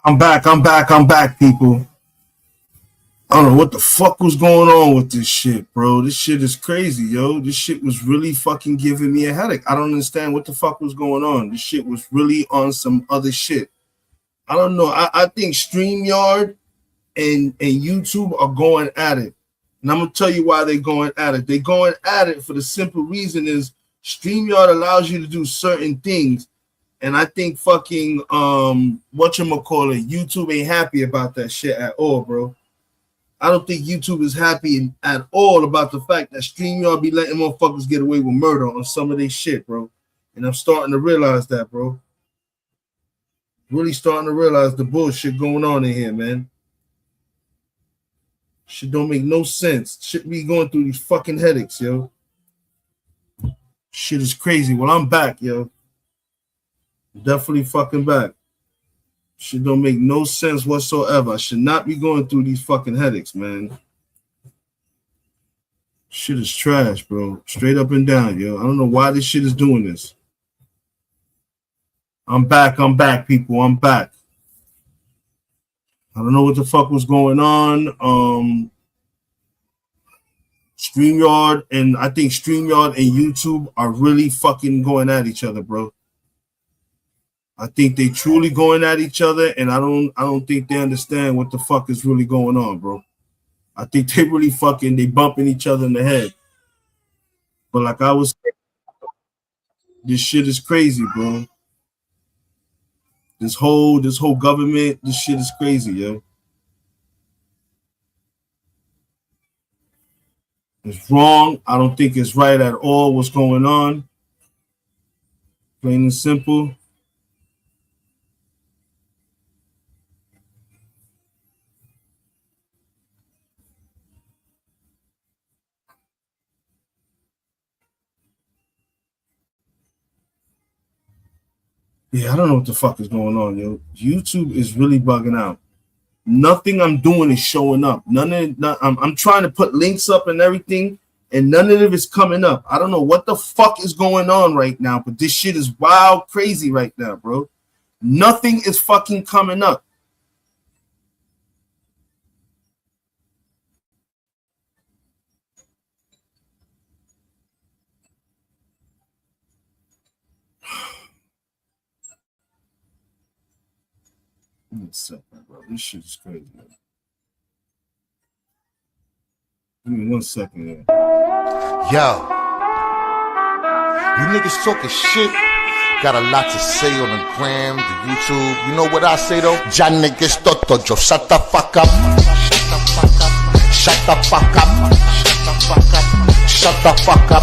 I'm back, people. I don't know what the fuck was going on with this shit, bro. This shit is crazy, yo. This shit was really fucking giving me a headache. I don't understand what the fuck was going on. This shit was really on some other shit. I don't know. I think StreamYard and YouTube are going at it. And I'm going to tell you why they're going at it. They're going at it for the simple reason is StreamYard allows you to do certain things. And I think fucking whatchamacallit, YouTube ain't happy about that shit at all, bro. I don't think YouTube is happy at all about the fact that StreamYard be letting motherfuckers get away with murder on some of their shit, bro. And I'm starting to realize that, bro. Really starting to realize the bullshit going on in here, man. Shit don't make no sense. Shit be going through these fucking headaches, yo. Shit is crazy. Well, I'm back, yo. Definitely fucking back. Shit don't make no sense whatsoever. I should not be going through these fucking headaches, man. Shit is trash, bro. Straight up and down, yo. I don't know why this shit is doing this. I'm back, people. I'm back. I don't know what the fuck was going on. StreamYard and I think StreamYard and YouTube are really fucking going at each other, bro. I think they truly going at each other, and I don't think they understand what the fuck is really going on, bro. I think they really they bumping each other in the head. But like I was saying, this shit is crazy, bro. This whole government, this shit is crazy, yo. It's wrong. I don't think it's right at all what's going on. Plain and simple. Yeah, I don't know what the fuck is going on, yo. YouTube is really bugging out. Nothing I'm doing is showing up. I'm trying to put links up and everything, and none of it is coming up. I don't know what the fuck is going on right now, but this shit is wild crazy right now, bro. Nothing is fucking coming up. Give me a second, bro. This shit is crazy, man. Give me 1 second here. Yo, you niggas talking shit. Got a lot to say on the gram, the YouTube. You know what I say though? Ya niggas toto, yo, shut the fuck up. Shut the fuck up. Shut the fuck up.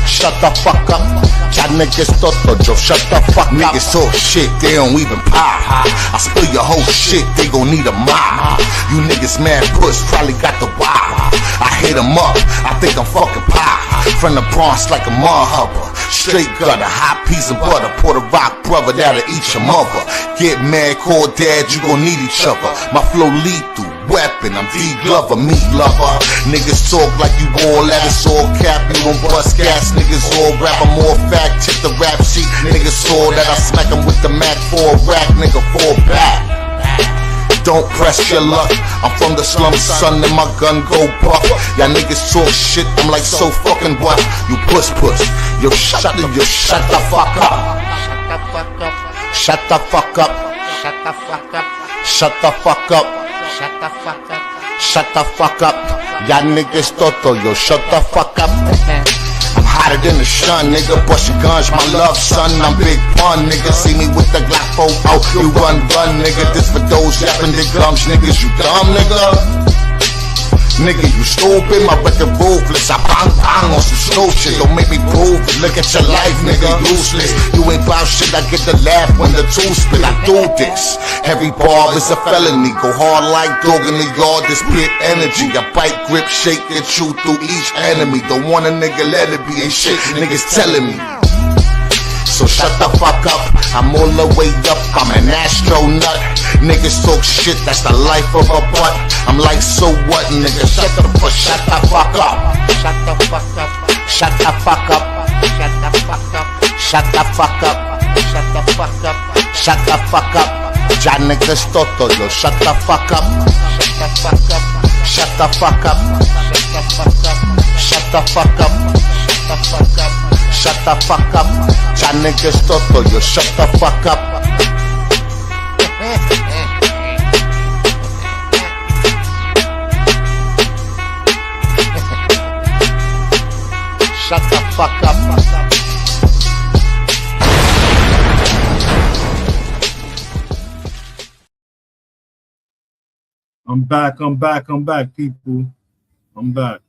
Shut the fuck up. Y'all niggas toto, yo, shut the fuck up. Niggas talk shit, they don't even pop. I spill your whole shit, they gon' need a mop. You niggas mad puss, probably got the wild. I hit them up, I think I'm fucking pop. From the Bronx like a mud hubber. Straight gutter, hot piece of butter. Puerto Rock brother, that'll eat your mother. Get mad, call dad, you gon' need each other. My flow lethal, weapon, I'm D Glover, meat lover. Niggas talk like you all at us, all cap, you don't bust gas. Niggas all rap, I'm all fact, check the rap sheet. Niggas saw that I smack them with the Mac for a rack, nigga, fall back. Don't press your luck, I'm from the slums, son, and my gun go puff. Y'all niggas talk shit, I'm like so fucking what? You puss. Yo, shut the fuck up. Shut the fuck up. Shut the fuck up. Shut the fuck up. Shut the fuck up. Shut the fuck up. Y'all niggas toto, yo, shut the fuck up. I'm hotter than the sun, nigga. Bust your guns, my love, son. I'm big pun, nigga. See me with the Glock 4 out. You run, nigga. This for those yapping their gums, niggas. You dumb, nigga. Nigga, you stupid, my record ruthless. I bang on some slow shit, don't make me prove it. Look at your life, nigga, useless. You ain't bout shit, I get the laugh when the two spit. I do this. Every bar is a felony. Go hard like dog in the yard, this pit energy. I bite, grip, shake, and chew through each enemy. Don't want a nigga, let it be, ain't shit niggas telling me. So shut the fuck up, I'm all the way up, I'm an astronaut. Niggas talk shit, that's the life of a butt. I'm like, so what, nigga, shut the fuck up. Shut the fuck up. Shut the fuck up. Shut the fuck up. Shut the fuck up. Shut the fuck up. Shut the fuck up. Shut the fuck up. Ya niggas toto, yo, shut the fuck up. Shut the fuck up. Shut the fuck up. Shut the fuck up. Ya niggas toto, yo, shut the fuck up. Shut the fuck up. I'm back, people. I'm back.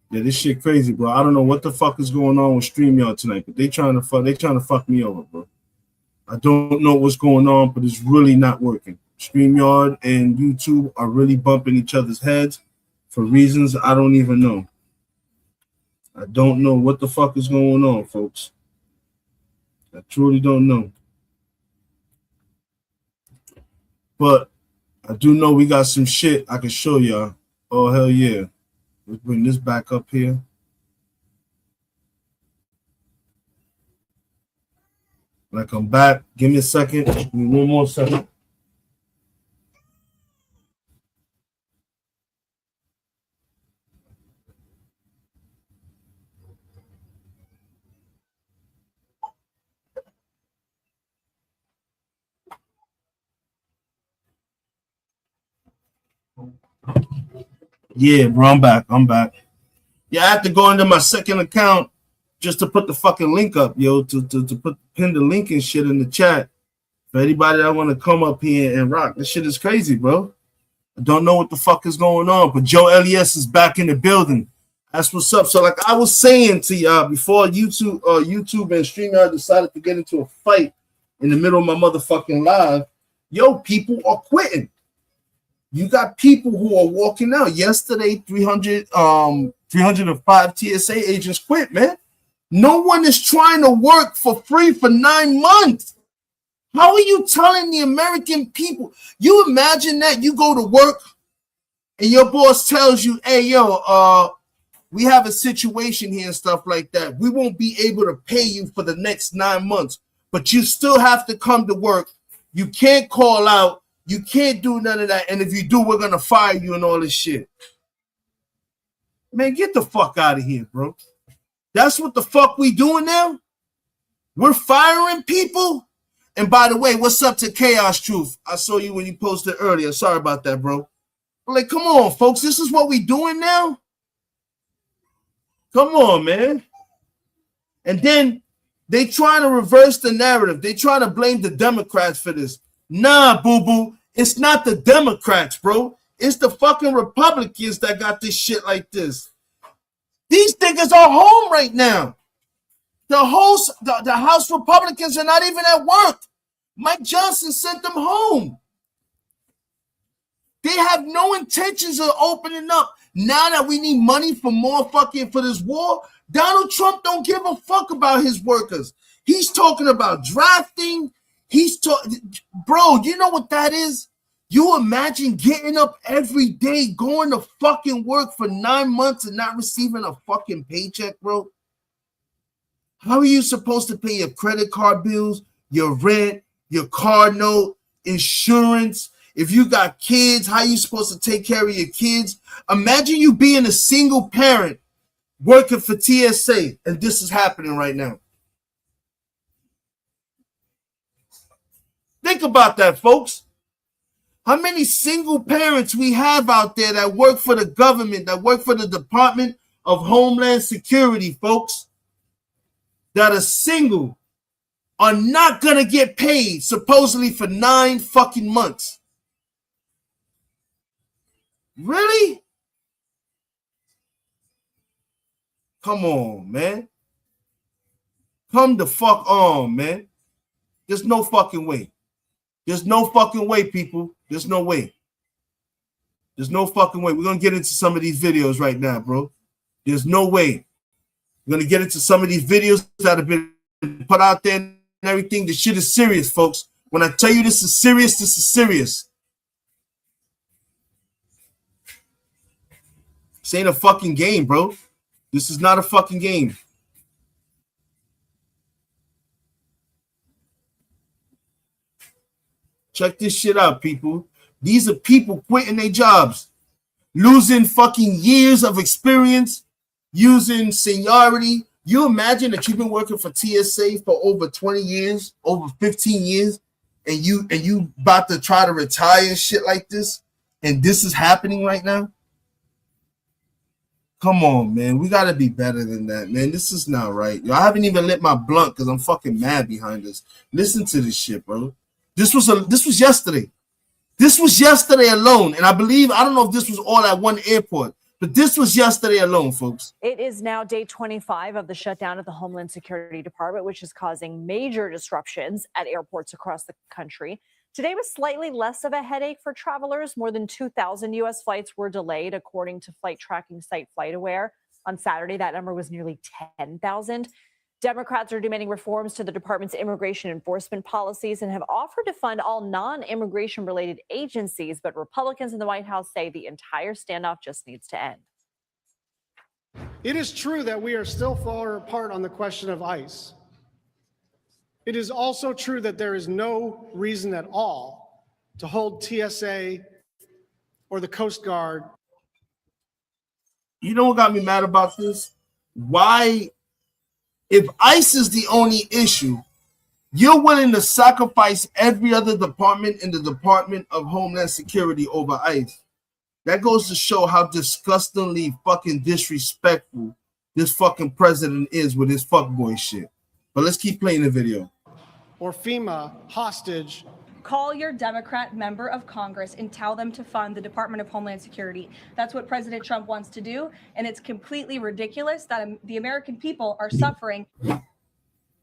Yeah, this shit crazy, bro. I don't know what the fuck is going on with StreamYard tonight, but they trying to fuck me over, bro. I don't know what's going on, but it's really not working. StreamYard and YouTube are really bumping each other's heads for reasons I don't even know. I don't know what the fuck is going on, folks. I truly don't know. But I do know we got some shit I can show y'all. Oh, hell yeah. Let's bring this back up here. Like, I'm back. Give me a second. Give me one more second. Yeah, bro, I'm back. Yeah, I have to go into my second account just to put the fucking link up, yo, to pin the link and shit in the chat for anybody that want to come up here and rock. This shit is crazy, bro. I don't know what the fuck is going on, but Joe Elias is back in the building. That's what's up. So, like I was saying to y'all before YouTube and StreamYard decided to get into a fight in the middle of my motherfucking live, yo, people are quitting. You got people who are walking out. Yesterday, 305 TSA agents quit, man. No one is trying to work for free for 9 months. How are you telling the American people? You imagine that you go to work and your boss tells you, hey, yo, we have a situation here and stuff like that. We won't be able to pay you for the next 9 months, but you still have to come to work. You can't call out. You can't do none of that. And if you do, we're going to fire you and all this shit. Man, get the fuck out of here, bro. That's what the fuck we doing now? We're firing people? And by the way, what's up to Chaos Truth? I saw you when you posted earlier. Sorry about that, bro. But like, come on, folks. This is what we doing now? Come on, man. And then they trying to reverse the narrative. They trying to blame the Democrats for this. Nah, boo-boo. It's not the Democrats, bro. It's the fucking Republicans that got this shit like this. These niggas are home right now. The House Republicans are not even at work. Mike Johnson sent them home. They have no intentions of opening up. Now that we need money for more fucking for this war, Donald Trump don't give a fuck about his workers. He's talking about drafting. Bro, you know what that is? You imagine getting up every day, going to fucking work for 9 months and not receiving a fucking paycheck, bro? How are you supposed to pay your credit card bills, your rent, your car note, insurance? If you got kids, how are you supposed to take care of your kids? Imagine you being a single parent working for TSA, and this is happening right now. Think about that, folks. How many single parents we have out there that work for the government, that work for the Department of Homeland Security, folks, that are single, are not going to get paid supposedly for 9 fucking months. Really? Come on, man. Come the fuck on, man. There's no fucking way. There's no fucking way, people. There's no way. There's no fucking way. We're going to get into some of these videos right now, bro. There's no way. We're going to get into some of these videos that have been put out there and everything. The shit is serious, folks. When I tell you this is serious, this is serious. This ain't a fucking game, bro. This is not a fucking game. Check this shit out, people. These are people quitting their jobs, losing fucking years of experience, using seniority. You imagine that you've been working for TSA for over 20 years, over 15 years, and you about to try to retire and shit like this, and this is happening right now? Come on, man. We gotta be better than that, man. This is not right. Yo, I haven't even lit my blunt because I'm fucking mad behind this. Listen to this shit, bro. This was yesterday. This was yesterday alone, and I don't know if this was all at one airport, but this was yesterday alone, folks. It is now day 25 of the shutdown of the Homeland Security Department, which is causing major disruptions at airports across the country. Today was slightly less of a headache for travelers. More than 2,000 U.S. flights were delayed, according to flight tracking site FlightAware. On Saturday, that number was nearly 10,000. Democrats are demanding reforms to the department's immigration enforcement policies and have offered to fund all non-immigration related agencies. But Republicans in the White House say the entire standoff just needs to end. It is true that we are still far apart on the question of ICE. It is also true that there is no reason at all to hold TSA or the Coast Guard. You know what got me mad about this? Why, if ICE is the only issue, you're willing to sacrifice every other department in the Department of Homeland Security over ICE. That goes to show how disgustingly fucking disrespectful this fucking president is with his fuckboy shit. But let's keep playing the video. Or FEMA hostage. Call your Democrat member of Congress and tell them to fund the Department of Homeland Security. That's what President Trump wants to do, and it's completely ridiculous that the American people are suffering.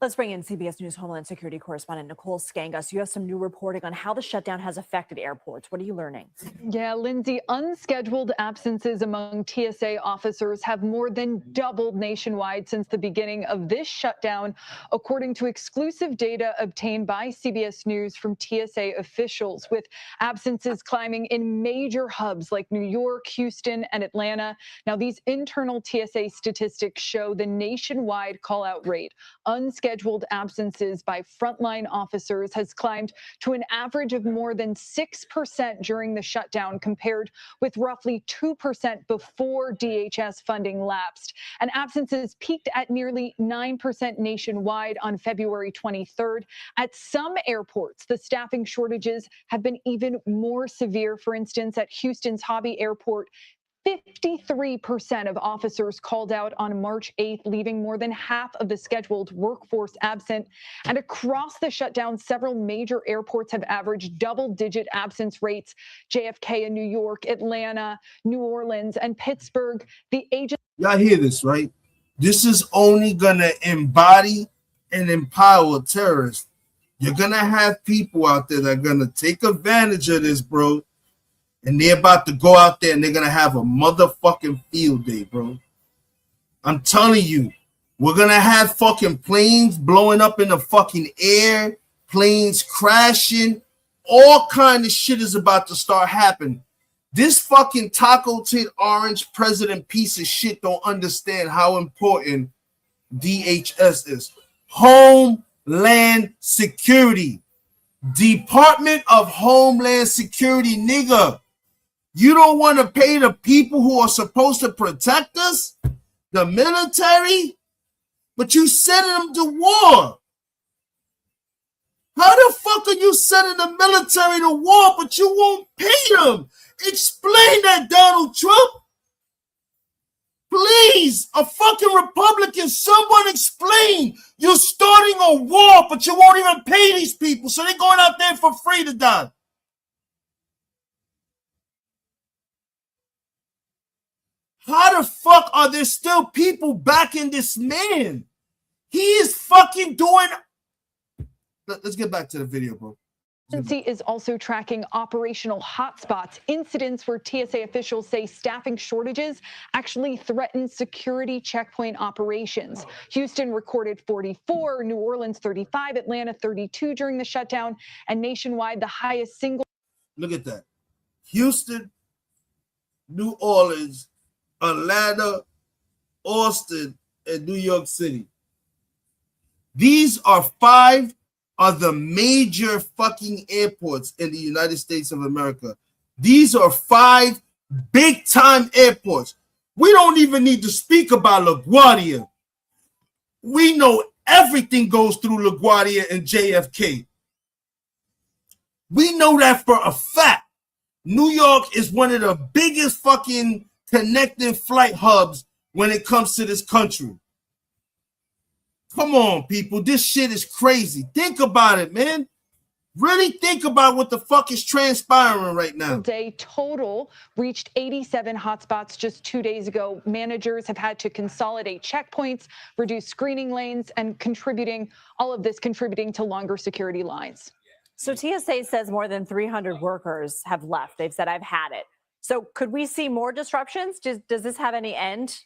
Let's bring in CBS News Homeland Security correspondent Nicole Skangas. You have some new reporting on how the shutdown has affected airports. What are you learning? Yeah, Lindsay, unscheduled absences among TSA officers have more than doubled nationwide since the beginning of this shutdown, according to exclusive data obtained by CBS News from TSA officials, with absences climbing in major hubs like New York, Houston, and Atlanta. Now, these internal TSA statistics show the nationwide call-out rate. Unscheduled absences by frontline officers has climbed to an average of more than 6% during the shutdown, compared with roughly 2% before DHS funding lapsed. And absences peaked at nearly 9% nationwide on February 23rd. At some airports, the staffing shortages have been even more severe. For instance, at Houston's Hobby Airport, 53% of officers called out on March 8th, leaving more than half of the scheduled workforce absent. And across the shutdown, several major airports have averaged double-digit absence rates. JFK in New York, Atlanta, New Orleans, and Pittsburgh. The agency. Y'all hear this, right? This is only going to embody and empower terrorists. You're going to have people out there that are going to take advantage of this, bro. And they're about to go out there and they're going to have a motherfucking field day, bro. I'm telling you, we're going to have fucking planes blowing up in the fucking air, planes crashing. All kind of shit is about to start happening. This fucking taco tit orange president piece of shit don't understand how important DHS is. Homeland Security. Department of Homeland Security, nigga. You don't want to pay the people who are supposed to protect us, the military, but you sending them to war. How the fuck are you sending the military to war, but you won't pay them? Explain that, Donald Trump. Please, a fucking Republican, someone explain. You're starting a war, but you won't even pay these people, so they're going out there for free to die. How the fuck are there still people backing this man? He is fucking doing. Let's get back to the video, bro. The agency is also tracking operational hotspots, incidents where TSA officials say staffing shortages actually threaten security checkpoint operations. Houston recorded 44, New Orleans 35, Atlanta 32 during the shutdown, and nationwide the highest single. Look at that. Houston, New Orleans, Atlanta, Austin, and New York City. These are 5 are the major fucking airports in the United States of America. These are 5 big time airports. We don't even need to speak about LaGuardia. We know everything goes through LaGuardia and JFK. We know that for a fact. New York is one of the biggest fucking connecting flight hubs when it comes to this country. Come on, people. This shit is crazy. Think about it, man. Really think about what the fuck is transpiring right now. Day total reached 87 hotspots just 2 days ago. Managers have had to consolidate checkpoints, reduce screening lanes, and all of this contributing to longer security lines. So TSA says more than 300 workers have left. They've said, I've had it. So could we see more disruptions? Does this have any end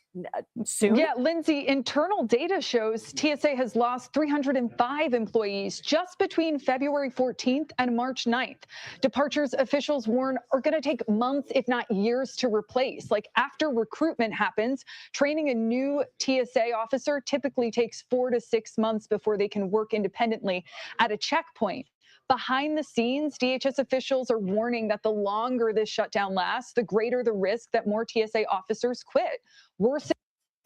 soon? Yeah, Lindsay, internal data shows TSA has lost 305 employees just between February 14th and March 9th. Departures, officials warn, are going to take months, if not years, to replace. Like after recruitment happens, training a new TSA officer typically takes 4 to 6 months before they can work independently at a checkpoint. Behind the scenes, DHS officials are warning that the longer this shutdown lasts, the greater the risk that more TSA officers quit.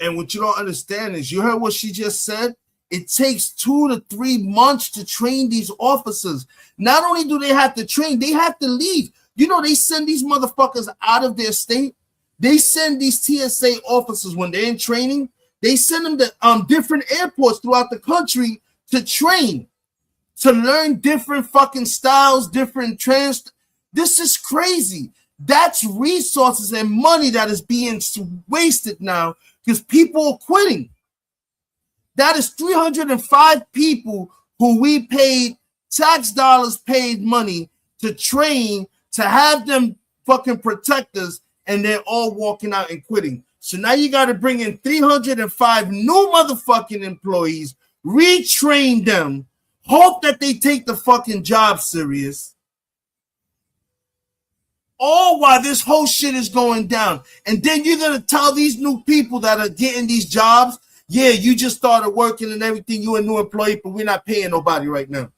And what you don't understand is, you heard what she just said? It takes 2 to 3 months to train these officers. Not only do they have to train, they have to leave. You know, they send these motherfuckers out of their state. They send these TSA officers when they're in training. They send them to different airports throughout the country to train, to learn different fucking styles, different trends. This is crazy. That's resources and money that is being wasted now because people are quitting. That is 305 people who we paid tax dollars, paid money to train, to have them fucking protect us, and they're all walking out and quitting. So now you got to bring in 305 new motherfucking employees, retrain them, hope that they take the fucking job serious. All while this whole shit is going down. And then you're going to tell these new people that are getting these jobs, yeah, you just started working and everything, you a new employee, but we're not paying nobody right now.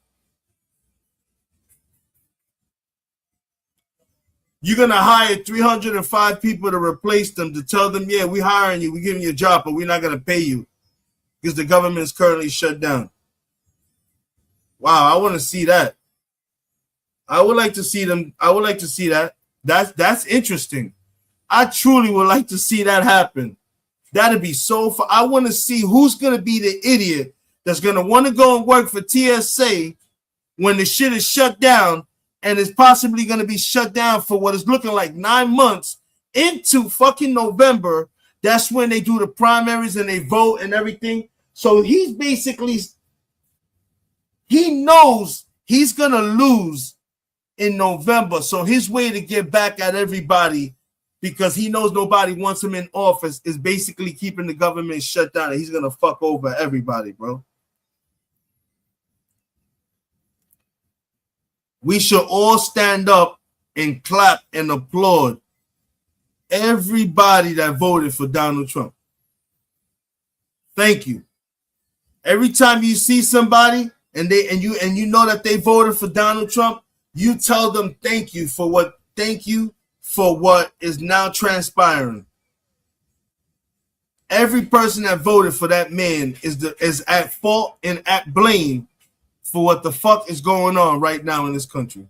You're going to hire 305 people to replace them, to tell them, yeah, we're hiring you, we're giving you a job, but we're not going to pay you because the government is currently shut down. Wow, I want to see that. I would like to see them. I would like to see that. That's interesting. I truly would like to see that happen. That'd be so fun. I want to see who's going to be the idiot that's going to want to go and work for TSA when the shit is shut down, and it's possibly going to be shut down for what is looking like 9 months into fucking November. That's when they do the primaries and they vote and everything. So he's basically, he knows he's going to lose in November. So his way to get back at everybody, because he knows nobody wants him in office, is basically keeping the government shut down, and he's going to fuck over everybody, bro. We should all stand up and clap and applaud everybody that voted for Donald Trump. Thank you. Every time you see somebody and you know that they voted for Donald Trump, you tell them thank you for what is now transpiring. Every person that voted for that man is at fault and at blame for what the fuck is going on right now in this country.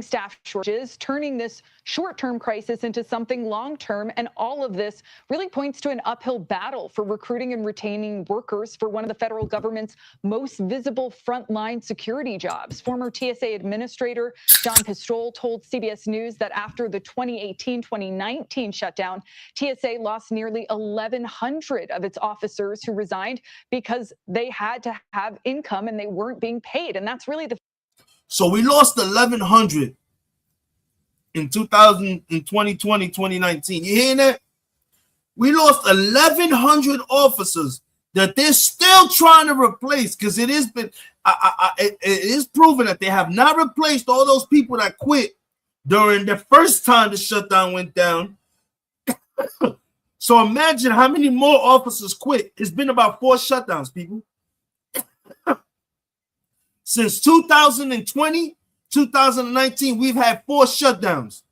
Staff shortages, turning this short-term crisis into something long-term, and all of this really points to an uphill battle for recruiting and retaining workers for one of the federal government's most visible frontline security jobs. Former TSA Administrator John Pistole told CBS News that after the 2018-2019 shutdown, TSA lost nearly 1,100 of its officers who resigned because they had to have income and they weren't being paid. And that's really the So we lost 1,100 in 2020, 2019. You hearing that? We lost 1,100 officers that they're still trying to replace, because it is proven that they have not replaced all those people that quit during the first time the shutdown went down. So imagine how many more officers quit. It's been about 4 shutdowns, people. Since 2020, 2019, we've had 4 shutdowns.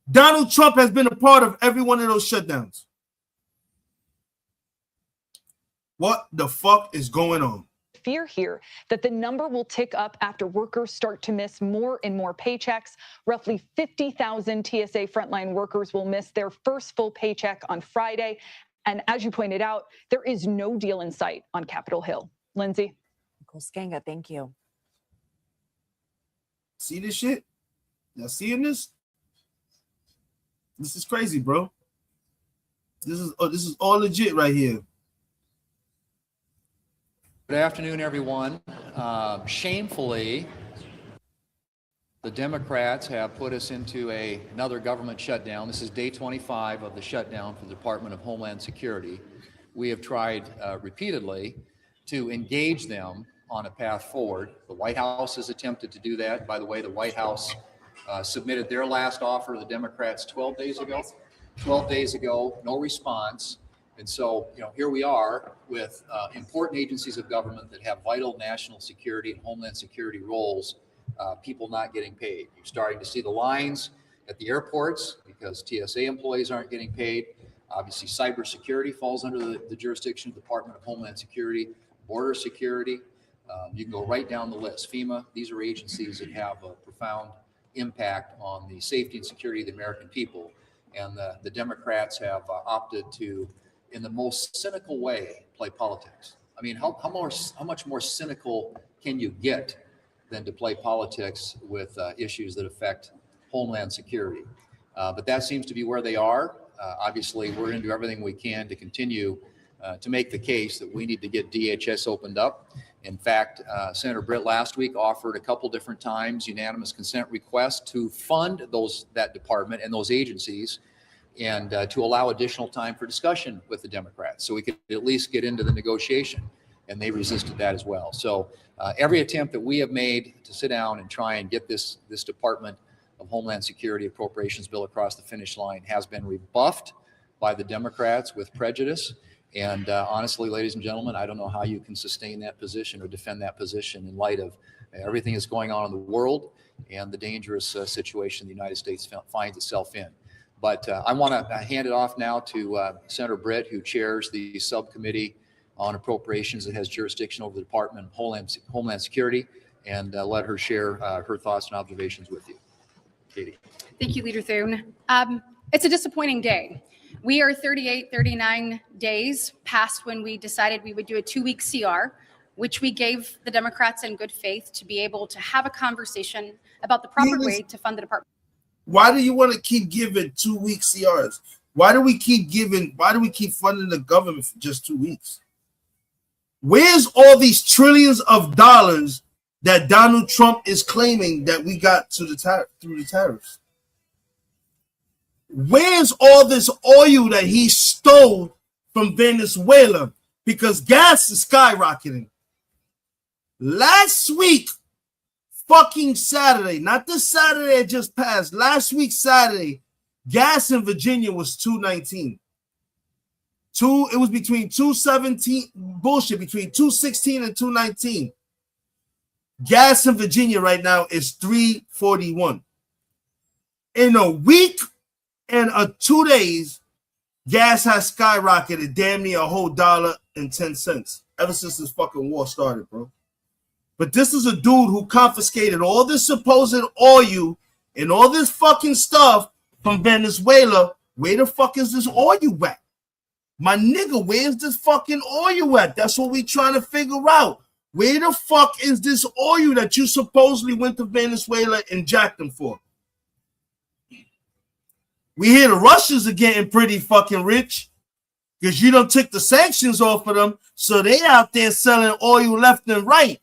Donald Trump has been a part of every one of those shutdowns. What the fuck is going on? Fear here that the number will tick up after workers start to miss more and more paychecks. Roughly 50,000 TSA frontline workers will miss their first full paycheck on Friday. And as you pointed out, there is no deal in sight on Capitol Hill. Lindsay. Nicole Skanga, thank you. See this shit? Y'all seeing this? This is crazy, bro. This is all legit right here. Good afternoon, everyone. Shamefully, the Democrats have put us into another government shutdown. This is day 25 of the shutdown for the Department of Homeland Security. We have tried repeatedly to engage them on a path forward. The White House has attempted to do that. By the way, the White House submitted their last offer to the Democrats 12 days ago. 12 days ago, no response. And so, here we are with important agencies of government that have vital national security and homeland security roles, people not getting paid. You're starting to see the lines at the airports because TSA employees aren't getting paid. Obviously, cybersecurity falls under the jurisdiction of the Department of Homeland Security, border security. You can go right down the list. FEMA, these are agencies that have a profound impact on the safety and security of the American people. And the Democrats have opted to, in the most cynical way, play politics. I mean, how much more cynical can you get than to play politics with issues that affect homeland security? But that seems to be where they are. Obviously, we're going to do everything we can to continue to make the case that we need to get DHS opened up. In fact, Senator Britt last week offered a couple different times unanimous consent requests to fund that department and those agencies, and to allow additional time for discussion with the Democrats so we could at least get into the negotiation. And they resisted that as well. So every attempt that we have made to sit down and try and get this Department of Homeland Security appropriations bill across the finish line has been rebuffed by the Democrats with prejudice. And honestly, ladies and gentlemen, I don't know how you can sustain that position or defend that position in light of everything that's going on in the world and the dangerous situation the United States finds itself in. But I want to hand it off now to Senator Britt, who chairs the subcommittee on appropriations that has jurisdiction over the Department of Homeland Security, and let her share her thoughts and observations with you. Katie. Thank you, Leader Thune. It's a disappointing day. We are 38, 39 days past when we decided we would do a 2-week CR, which we gave the Democrats in good faith to be able to have a conversation about the proper way to fund the department. Why do you want to keep giving 2-week CRs? Why do we keep funding the government for just 2 weeks? Where's all these trillions of dollars that Donald Trump is claiming that we got through the tariffs? Where's all this oil that he stole from Venezuela? Because gas is skyrocketing. Last week, fucking Saturday, not this Saturday it just passed, last week Saturday, gas in Virginia was $2.19. It was between $2.17, between $2.16 and $2.19. Gas in Virginia right now is $3.41. In a week and 2 days, gas has skyrocketed damn near a whole $1.10 ever since this fucking war started, bro. But this is a dude who confiscated all this supposed oil and all this fucking stuff from Venezuela. Where the fuck is this oil at? My nigga, where's this fucking oil at? That's what we trying to figure out. Where the fuck is this oil that you supposedly went to Venezuela and jacked them for? We hear the Russians are getting pretty fucking rich because you done took the sanctions off of them, so they out there selling oil left and right.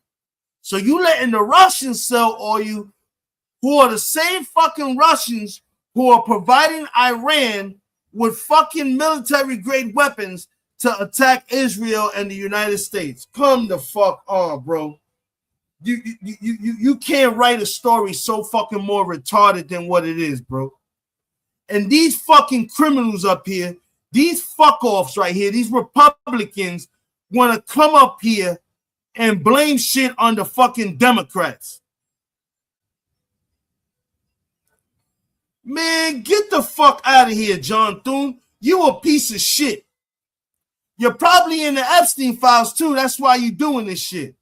So you letting the Russians sell oil, who are the same fucking Russians who are providing Iran with fucking military-grade weapons to attack Israel and the United States. Come the fuck on, bro. You can't write a story so fucking more retarded than what it is, bro. And these fucking criminals up here, these fuck-offs right here, these Republicans want to come up here and blame shit on the fucking Democrats. Man, get the fuck out of here, John Thune. You a piece of shit. You're probably in the Epstein files too. That's why you doing this shit.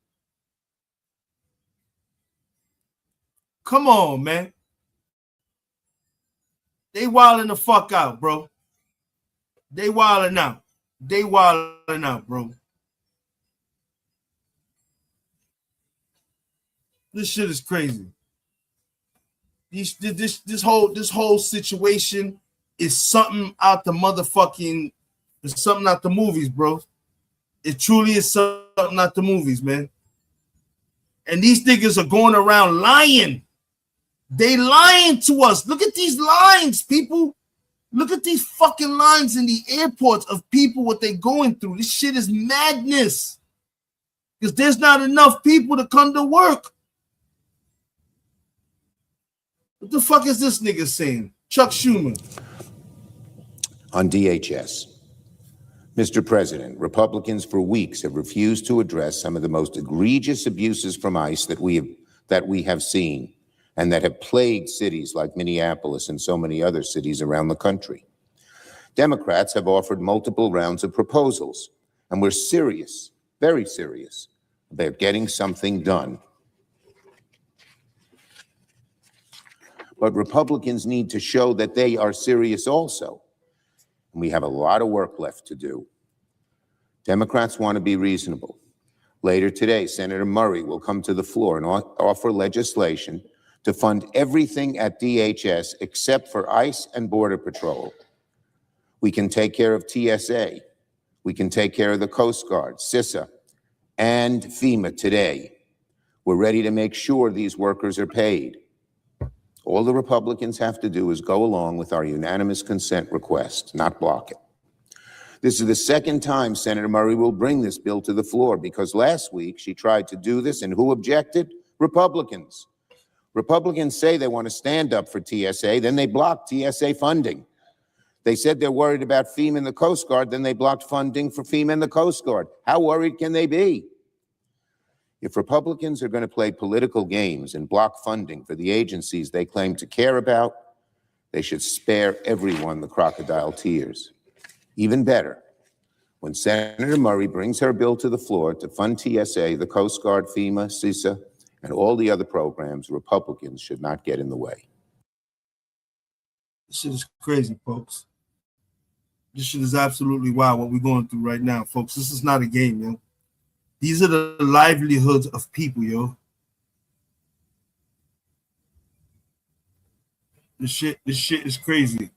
Come on, man. They wilding the fuck out, bro. They wilding out. They wilding out, bro. This shit is crazy. This whole situation is something out the motherfucking. It's something out the movies, bro. It truly is something out the movies, man. And these niggas are going around lying. They lying to us. Look at these lines, people. Look at these fucking lines in the airports of people, what they going through. This shit is madness. Because there's not enough people to come to work. What the fuck is this nigga saying? Chuck Schumer. On DHS. Mr. President, Republicans for weeks have refused to address some of the most egregious abuses from ICE that we have seen and that have plagued cities like Minneapolis and so many other cities around the country. Democrats have offered multiple rounds of proposals, and we're serious, very serious, about getting something done. But Republicans need to show that they are serious also. And we have a lot of work left to do. Democrats want to be reasonable. Later today, Senator Murray will come to the floor and offer legislation to fund everything at DHS except for ICE and Border Patrol. We can take care of TSA. We can take care of the Coast Guard, CISA, and FEMA today. We're ready to make sure these workers are paid. All the Republicans have to do is go along with our unanimous consent request, not block it. This is the second time Senator Murray will bring this bill to the floor because last week she tried to do this, and who objected? Republicans. Republicans say they want to stand up for TSA, then they block TSA funding. They said they're worried about FEMA and the Coast Guard, then they blocked funding for FEMA and the Coast Guard. How worried can they be? If Republicans are going to play political games and block funding for the agencies they claim to care about, they should spare everyone the crocodile tears. Even better, when Senator Murray brings her bill to the floor to fund TSA, the Coast Guard, FEMA, CISA, and all the other programs, Republicans should not get in the way. This shit is crazy, folks. This shit is absolutely wild, what we're going through right now, folks. This is not a game, yo. These are the livelihoods of people, yo. This shit is crazy.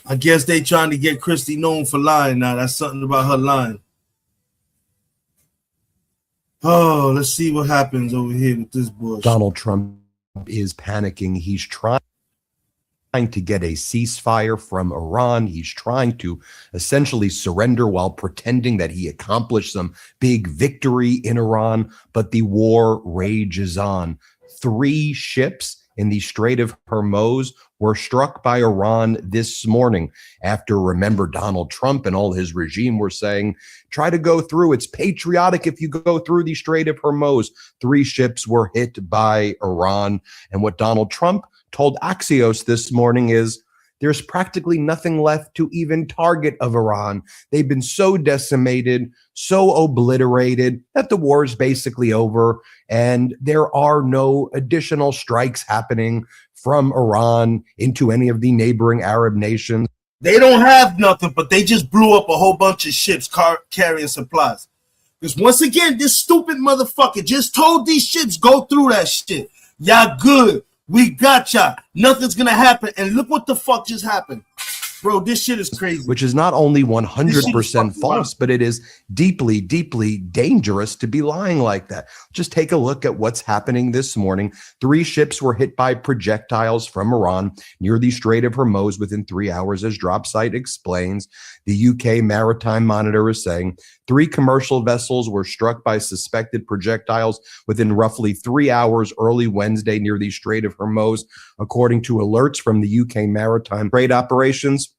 I guess they trying to get Christie known for lying now. That's something about her lying. Oh, let's see what happens over here with this bullshit. Donald Trump is panicking. He's trying to get a ceasefire from Iran. He's trying to essentially surrender while pretending that he accomplished some big victory in Iran, but the war rages on. 3 ships in the Strait of Hormuz were struck by Iran this morning after, remember, Donald Trump and all his regime were saying, try to go through. It's patriotic if you go through the Strait of Hormuz. 3 ships were hit by Iran. And what Donald Trump told Axios this morning is there's practically nothing left to even target of Iran. They've been so decimated, so obliterated that the war is basically over, and there are no additional strikes happening from Iran into any of the neighboring Arab nations. They don't have nothing, but they just blew up a whole bunch of ships carrying supplies. Because once again, this stupid motherfucker just told these ships, go through that shit. Y'all good. We got y'all. Nothing's going to happen. And look what the fuck just happened. Bro, this shit is crazy. Which is not only 100% false, but it is deeply, deeply dangerous to be lying like that. Just take a look at what's happening this morning. 3 ships were hit by projectiles from Iran near the Strait of Hormuz within 3 hours, as DropSite explains. The UK Maritime Monitor is saying 3 commercial vessels were struck by suspected projectiles within roughly 3 hours early Wednesday near the Strait of Hormuz, according to alerts from the UK Maritime Trade Operations.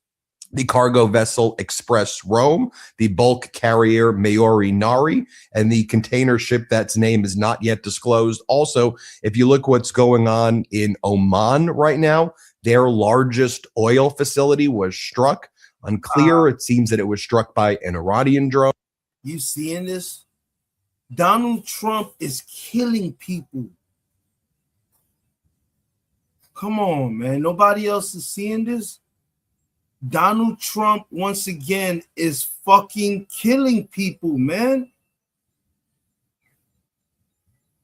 the cargo vessel Express Rome, the bulk carrier Maori Nari, and the container ship that's name is not yet disclosed. Also, if you look what's going on in Oman right now, their largest oil facility was struck. Unclear. It seems that it was struck by an Iranian drone. You seeing this? Donald Trump is killing people. Come on, man. Nobody else is seeing this? Donald Trump, once again, is fucking killing people, man.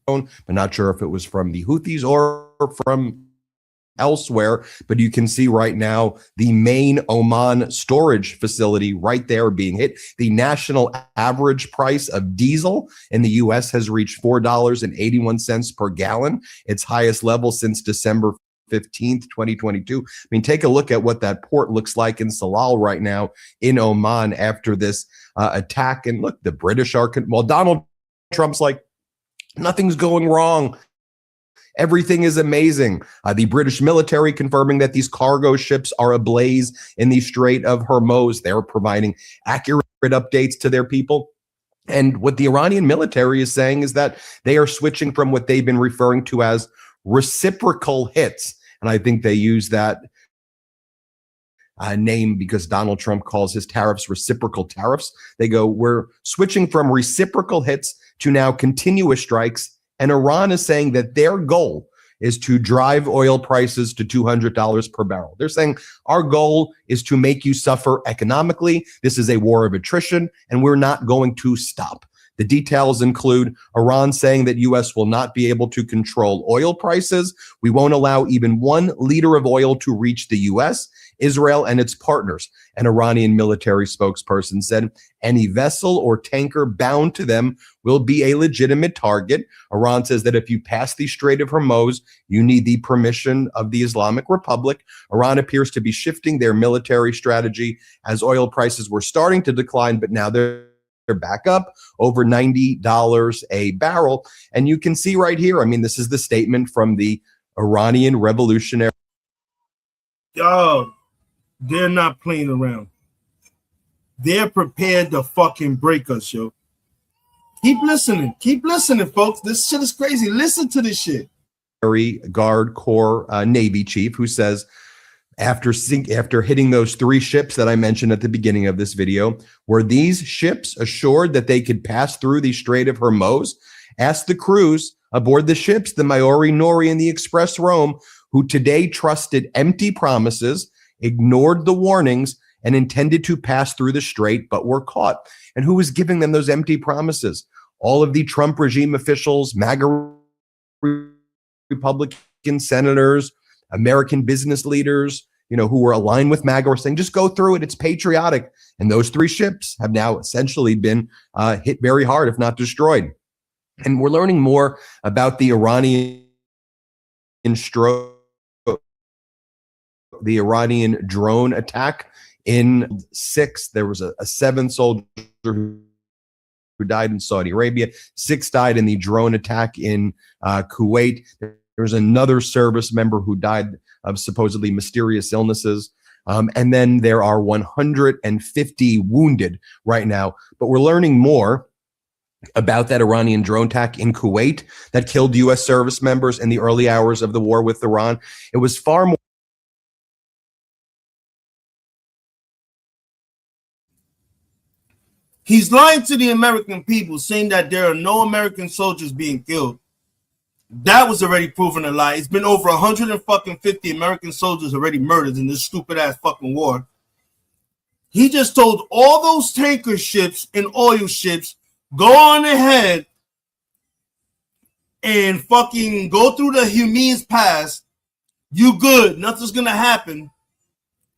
But not sure if it was from the Houthis or from elsewhere. But you can see right now the main Oman storage facility right there being hit. The national average price of diesel in the U.S. has reached $4.81 per gallon, its highest level since December 15th, 2022. I mean, take a look at what that port looks like in Salal right now in Oman after this attack. And look, the British are, well, Donald Trump's like, nothing's going wrong. Everything is amazing. The British military confirming that these cargo ships are ablaze in the Strait of Hormuz. They're providing accurate updates to their people. And what the Iranian military is saying is that they are switching from what they've been referring to as reciprocal hits. And I think they use that name because Donald Trump calls his tariffs reciprocal tariffs. They go, we're switching from reciprocal hits to now continuous strikes. And Iran is saying that their goal is to drive oil prices to $200 per barrel. They're saying our goal is to make you suffer economically. This is a war of attrition, and we're not going to stop. The details include Iran saying that U.S. will not be able to control oil prices. We won't allow even 1 liter of oil to reach the U.S., Israel, and its partners. An Iranian military spokesperson said any vessel or tanker bound to them will be a legitimate target. Iran says that if you pass the Strait of Hormuz, you need the permission of the Islamic Republic. Iran appears to be shifting their military strategy as oil prices were starting to decline, but now they're back up over $90 a barrel. And you can see right here, I mean, this is the statement from the Iranian Revolutionary. Yo, they're not playing around. They're prepared to fucking break us, yo. Keep listening, folks. This shit is crazy. Listen to this shit. Guard Corps Navy chief who says, after hitting those 3 ships that I mentioned at the beginning of this video, were these ships assured that they could pass through the Strait of Hormuz? Ask the crews aboard the ships, the Maori Nori and the Express Rome, who today trusted empty promises, ignored the warnings, and intended to pass through the strait, but were caught. And who was giving them those empty promises? All of the Trump regime officials, MAGA Republican senators, American business leaders, who were aligned with MAGA, were saying, just go through it. It's patriotic. And those 3 ships have now essentially been hit very hard, if not destroyed. And we're learning more about the Iranian drone attack. In 6, there was a 7th soldier who died in Saudi Arabia. 6 died in the drone attack in Kuwait. There was another service member who died of supposedly mysterious illnesses. And then there are 150 wounded right now. But we're learning more about that Iranian drone attack in Kuwait that killed U.S. service members in the early hours of the war with Iran. It was far more. He's lying to the American people, saying that there are no American soldiers being killed. That was already proven a lie. It's been over 150 American soldiers already murdered in this stupid ass fucking war. He just told all those tanker ships and oil ships, go on ahead and fucking go through the Hormuz Pass. You good. Nothing's going to happen.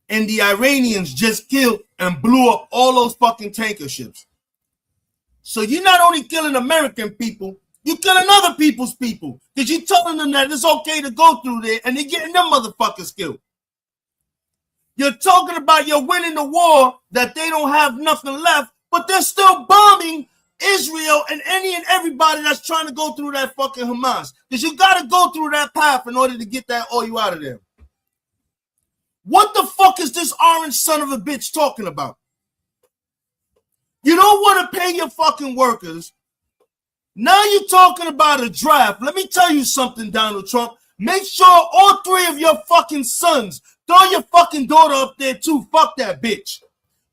And the Iranians just killed and blew up all those fucking tanker ships. So you're not only killing American people, you're killing other people's people. Because you're telling them that it's okay to go through there and they're getting them motherfuckers killed. You're talking about you're winning the war, that they don't have nothing left, but they're still bombing Israel and any and everybody that's trying to go through that fucking Hamas. Because you got to go through that path in order to get that oil out of there. What the fuck is this orange son of a bitch talking about? You don't want to pay your fucking workers. Now you're talking about a draft. Let me tell you something, Donald Trump. Make sure all three of your fucking sons, throw your fucking daughter up there too. Fuck that bitch.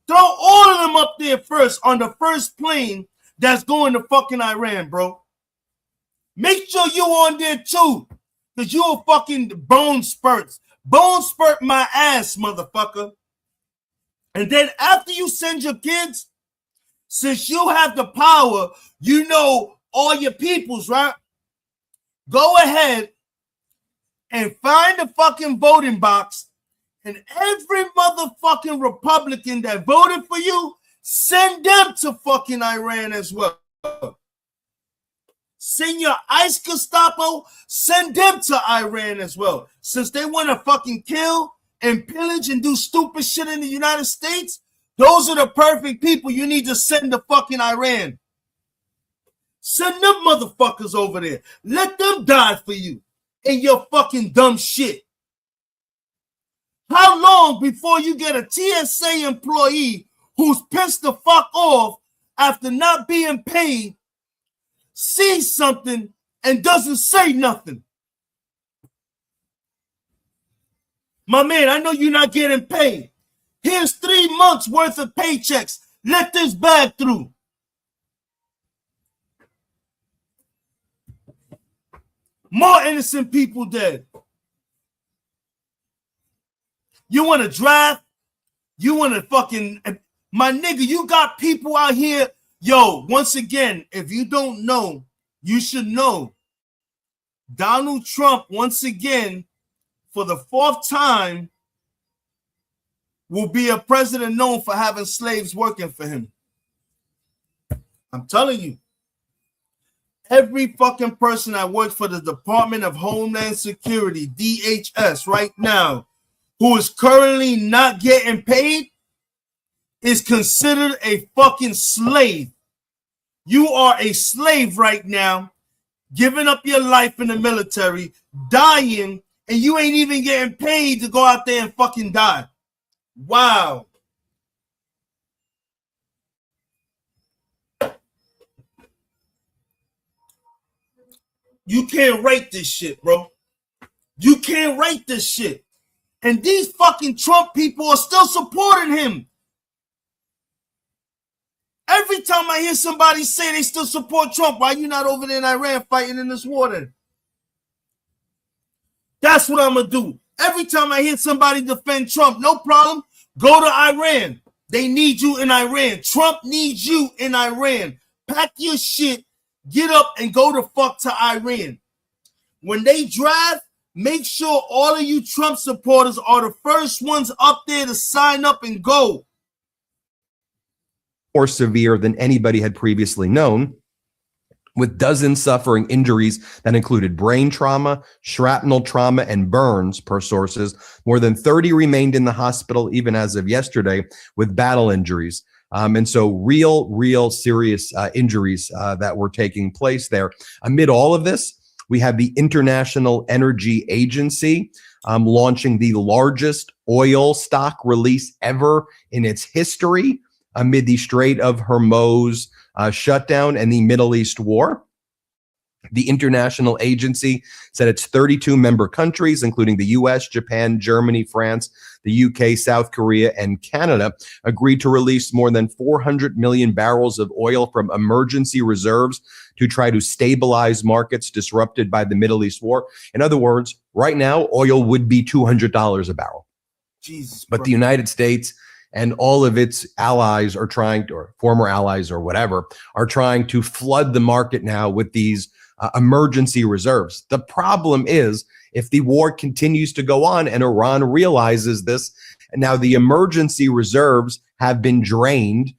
Throw all of them up there first on the first plane that's going to fucking Iran, bro. Make sure you on there too, because you a fucking bone spurts. Bone spurt my ass, motherfucker. And then after you send your kids, since you have the power, you know all your peoples, right? Go ahead and find the fucking voting box, and every motherfucking Republican that voted for you, send them to fucking Iran as well. Send your ICE Gestapo, send them to Iran as well. Since they want to fucking kill and pillage and do stupid shit in the United States, those are the perfect people you need to send to fucking Iran. Send them motherfuckers over there. Let them die for you and your fucking dumb shit. How long before you get a TSA employee who's pissed the fuck off after not being paid, sees something and doesn't say nothing? My man, I know you're not getting paid. Here's 3 months worth of paychecks. Let this bag through. More innocent people dead. You want to draft? You want to fucking... My nigga, you got people out here. Yo, once again, if you don't know, you should know. Donald Trump, once again, for the 4th time, will be a president known for having slaves working for him. I'm telling you. Every fucking person that works for the Department of Homeland Security, DHS, right now, who is currently not getting paid, is considered a fucking slave. You are a slave right now, giving up your life in the military, dying, and you ain't even getting paid to go out there and fucking die. Wow. You can't write this shit, bro. You can't write this shit. And these fucking Trump people are still supporting him. Every time I hear somebody say they still support Trump, why you not over there in Iran fighting in this war then? That's what I'm going to do. Every time I hear somebody defend Trump, no problem, go to Iran. They need you in Iran. Trump needs you in Iran. Pack your shit. Get up and go the fuck to Iran. When they draft, make sure all of you Trump supporters are the first ones up there to sign up and go. More severe than anybody had previously known, with dozens suffering injuries that included brain trauma, shrapnel trauma, and burns, per sources. More than 30 remained in the hospital, even as of yesterday, with battle injuries. And so real serious injuries that were taking place there. Amid all of this, we have the International Energy Agency launching the largest oil stock release ever in its history amid the Strait of Hormuz shutdown and the Middle East war. The international agency said its 32 member countries, including the US, Japan, Germany, France, the UK, South Korea, and Canada, agreed to release more than 400 million barrels of oil from emergency reserves to try to stabilize markets disrupted by the Middle East war. In other words, right now, oil would be $200 a barrel. Jesus but Christ. The United States and all of its allies are trying to, or former allies or whatever, are trying to flood the market now with these emergency reserves. The problem is, if the war continues to go on and Iran realizes this, and now the emergency reserves have been drained,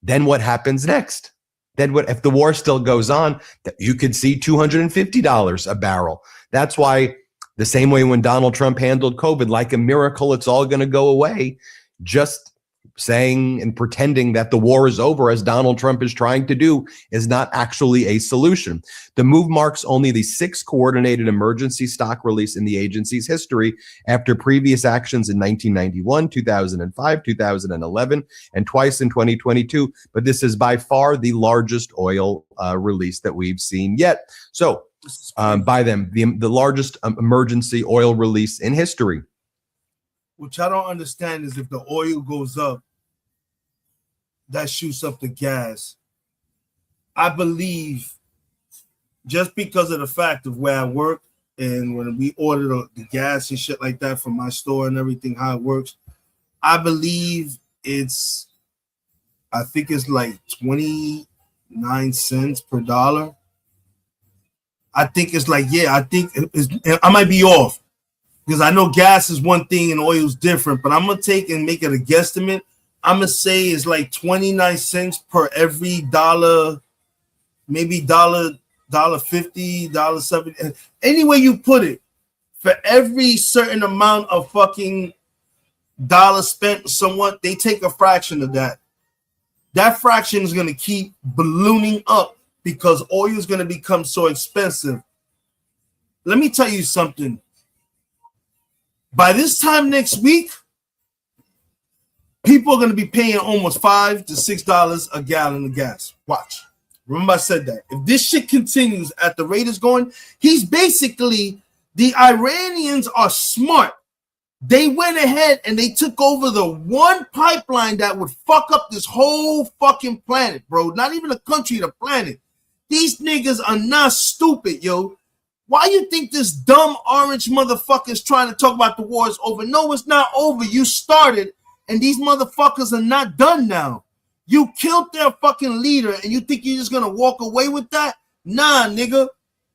then what happens next? Then what if the war still goes on? You could see $250 a barrel. That's why, the same way when Donald Trump handled COVID, like a miracle, it's all going to go away. Just saying and pretending that the war is over, as Donald Trump is trying to do, is not actually a solution. The move marks only the 6th coordinated emergency stock release in the agency's history after previous actions in 1991, 2005, 2011, and twice in 2022. But this is by far the largest oil release that we've seen yet. So by them, the largest emergency oil release in history. Which I don't understand is if the oil goes up, that shoots up the gas. I believe just because of the fact of where I work and when we order the gas and shit like that from my store and everything, how it works, I believe I think it's like 29 cents per dollar. I think it's like, I might be off. Because I know gas is one thing and oil is different, but I'm going to take and make it a guesstimate. I'm going to say it's like 29 cents per every dollar, maybe $1.50, $1.70. Any way you put it, for every certain amount of fucking dollar spent somewhat, they take a fraction of that. That fraction is going to keep ballooning up because oil is going to become so expensive. Let me tell you something. By this time next week, people are going to be paying almost $5 to $6 a gallon of gas. Watch. Remember I said that. If this shit continues at the rate it's going, the Iranians are smart. They went ahead and they took over the one pipeline that would fuck up this whole fucking planet, bro. Not even a country, the planet. These niggas are not stupid, yo. Why you think this dumb orange motherfucker is trying to talk about the war is over? No, it's not over. You started, and these motherfuckers are not done now. You killed their fucking leader, and you think you're just going to walk away with that? Nah, nigga.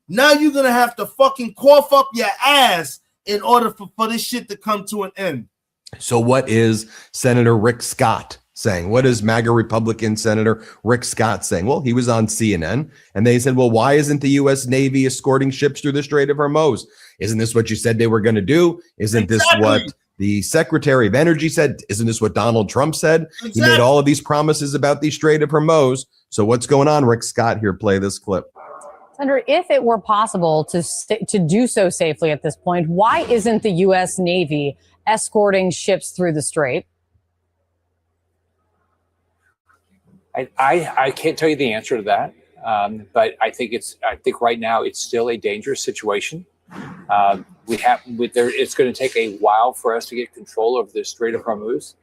Now you're going to have to fucking cough up your ass in order for this shit to come to an end. So what is Senator Rick Scott saying? What is MAGA Republican Senator Rick Scott saying? Well, he was on CNN and they said, well, why isn't the U.S. Navy escorting ships through the Strait of Hormuz? Isn't this what you said they were going to do? Isn't this what the Secretary of Energy said? Isn't this what Donald Trump said? He made all of these promises about the Strait of Hormuz. So what's going on? Rick Scott here, play this clip. Senator, if it were possible to do so safely at this point, why isn't the U.S. Navy escorting ships through the strait? I can't tell you the answer to that, but I think right now it's still a dangerous situation. It's going to take a while for us to get control of the Strait of Hormuz.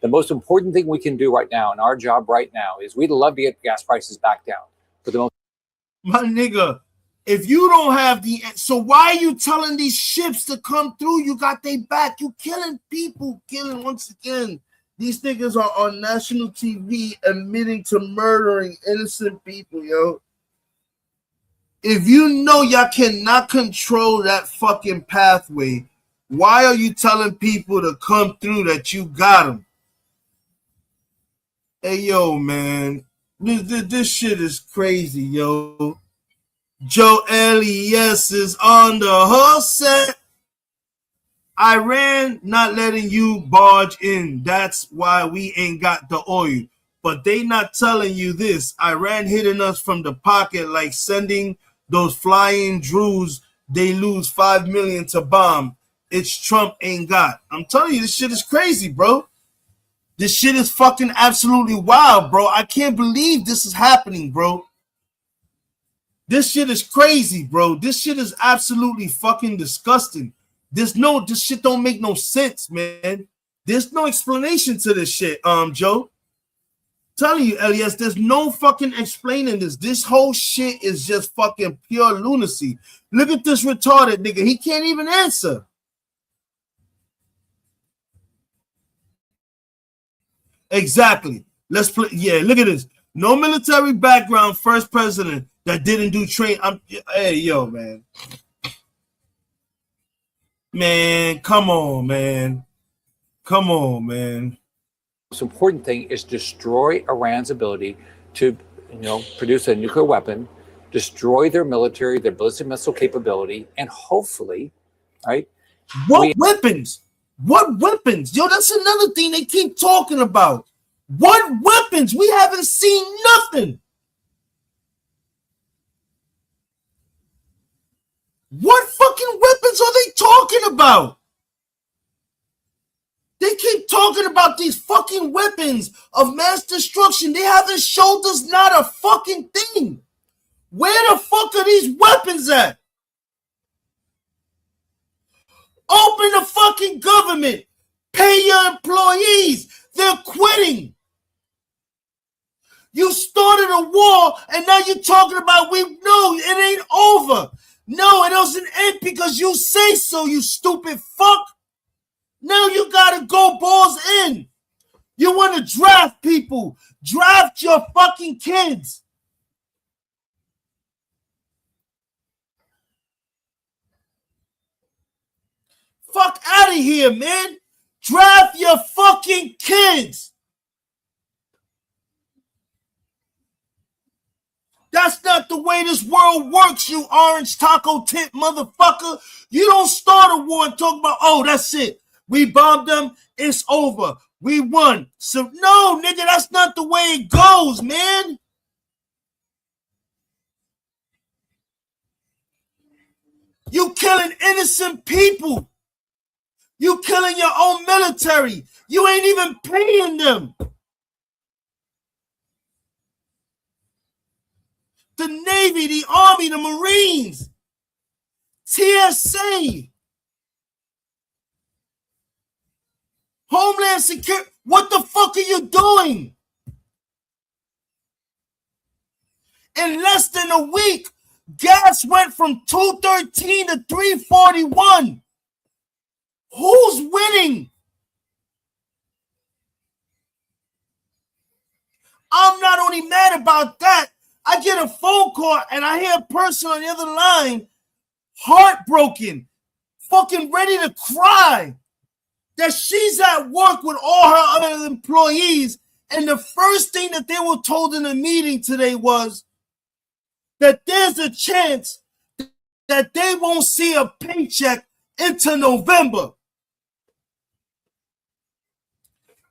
The most important thing we can do right now, and our job right now, is we'd love to get gas prices back down. But my nigga, if you don't have so why are you telling these ships to come through? You got their back. You killing people, once again. These niggas are on national TV admitting to murdering innocent people, yo. If you know y'all cannot control that fucking pathway, why are you telling people to come through that you got them? Hey, yo, man. This shit is crazy, yo. Joe Elias is on the whole set. Iran not letting you barge in. That's why we ain't got the oil. But they not telling you this. Iran hitting us from the pocket like sending those flying Druze. They lose 5 million to bomb. It's Trump ain't got. I'm telling you, this shit is crazy, bro. This shit is fucking absolutely wild, bro. I can't believe this is happening, bro. This shit is crazy, bro. This shit is absolutely fucking disgusting. This shit don't make no sense, man. There's no explanation to this shit, Joe. Telling you, Elias, there's no fucking explaining this. This whole shit is just fucking pure lunacy. Look at this retarded nigga. He can't even answer. Exactly. Let's play. Yeah, look at this. No military background, first president that didn't do train. Hey, yo, man. Man, come on, man. Come on, man. The most important thing is destroy Iran's ability to, produce a nuclear weapon, destroy their military, their ballistic missile capability, and hopefully, right? What weapons? What weapons? Yo, that's another thing they keep talking about. What weapons? We haven't seen nothing. What fucking weapons are they talking about? They keep talking about these fucking weapons of mass destruction. They haven't showed us not a fucking thing. Where the fuck are these weapons at? Open the fucking government. Pay your employees. They're quitting. You started a war and now you're talking about no, it ain't over. No, it doesn't end because you say so, you stupid fuck. Now you gotta go balls in. You want to draft people. Draft your fucking kids. Fuck out of here, man. Draft your fucking kids. That's not the way this world works, you orange taco tit motherfucker. You don't start a war and talk about, oh, that's it. We bombed them. It's over. We won. So no, nigga, that's not the way it goes, man. You killing innocent people. You killing your own military. You ain't even paying them. The Navy, the Army, the Marines, TSA, Homeland Security. What the fuck are you doing? In less than a week, gas went from $2.13 to $3.41. Who's winning? I'm not only mad about that. I get a phone call and I hear a person on the other line, heartbroken, fucking ready to cry, that she's at work with all her other employees, and the first thing that they were told in the meeting today was that there's a chance that they won't see a paycheck into November.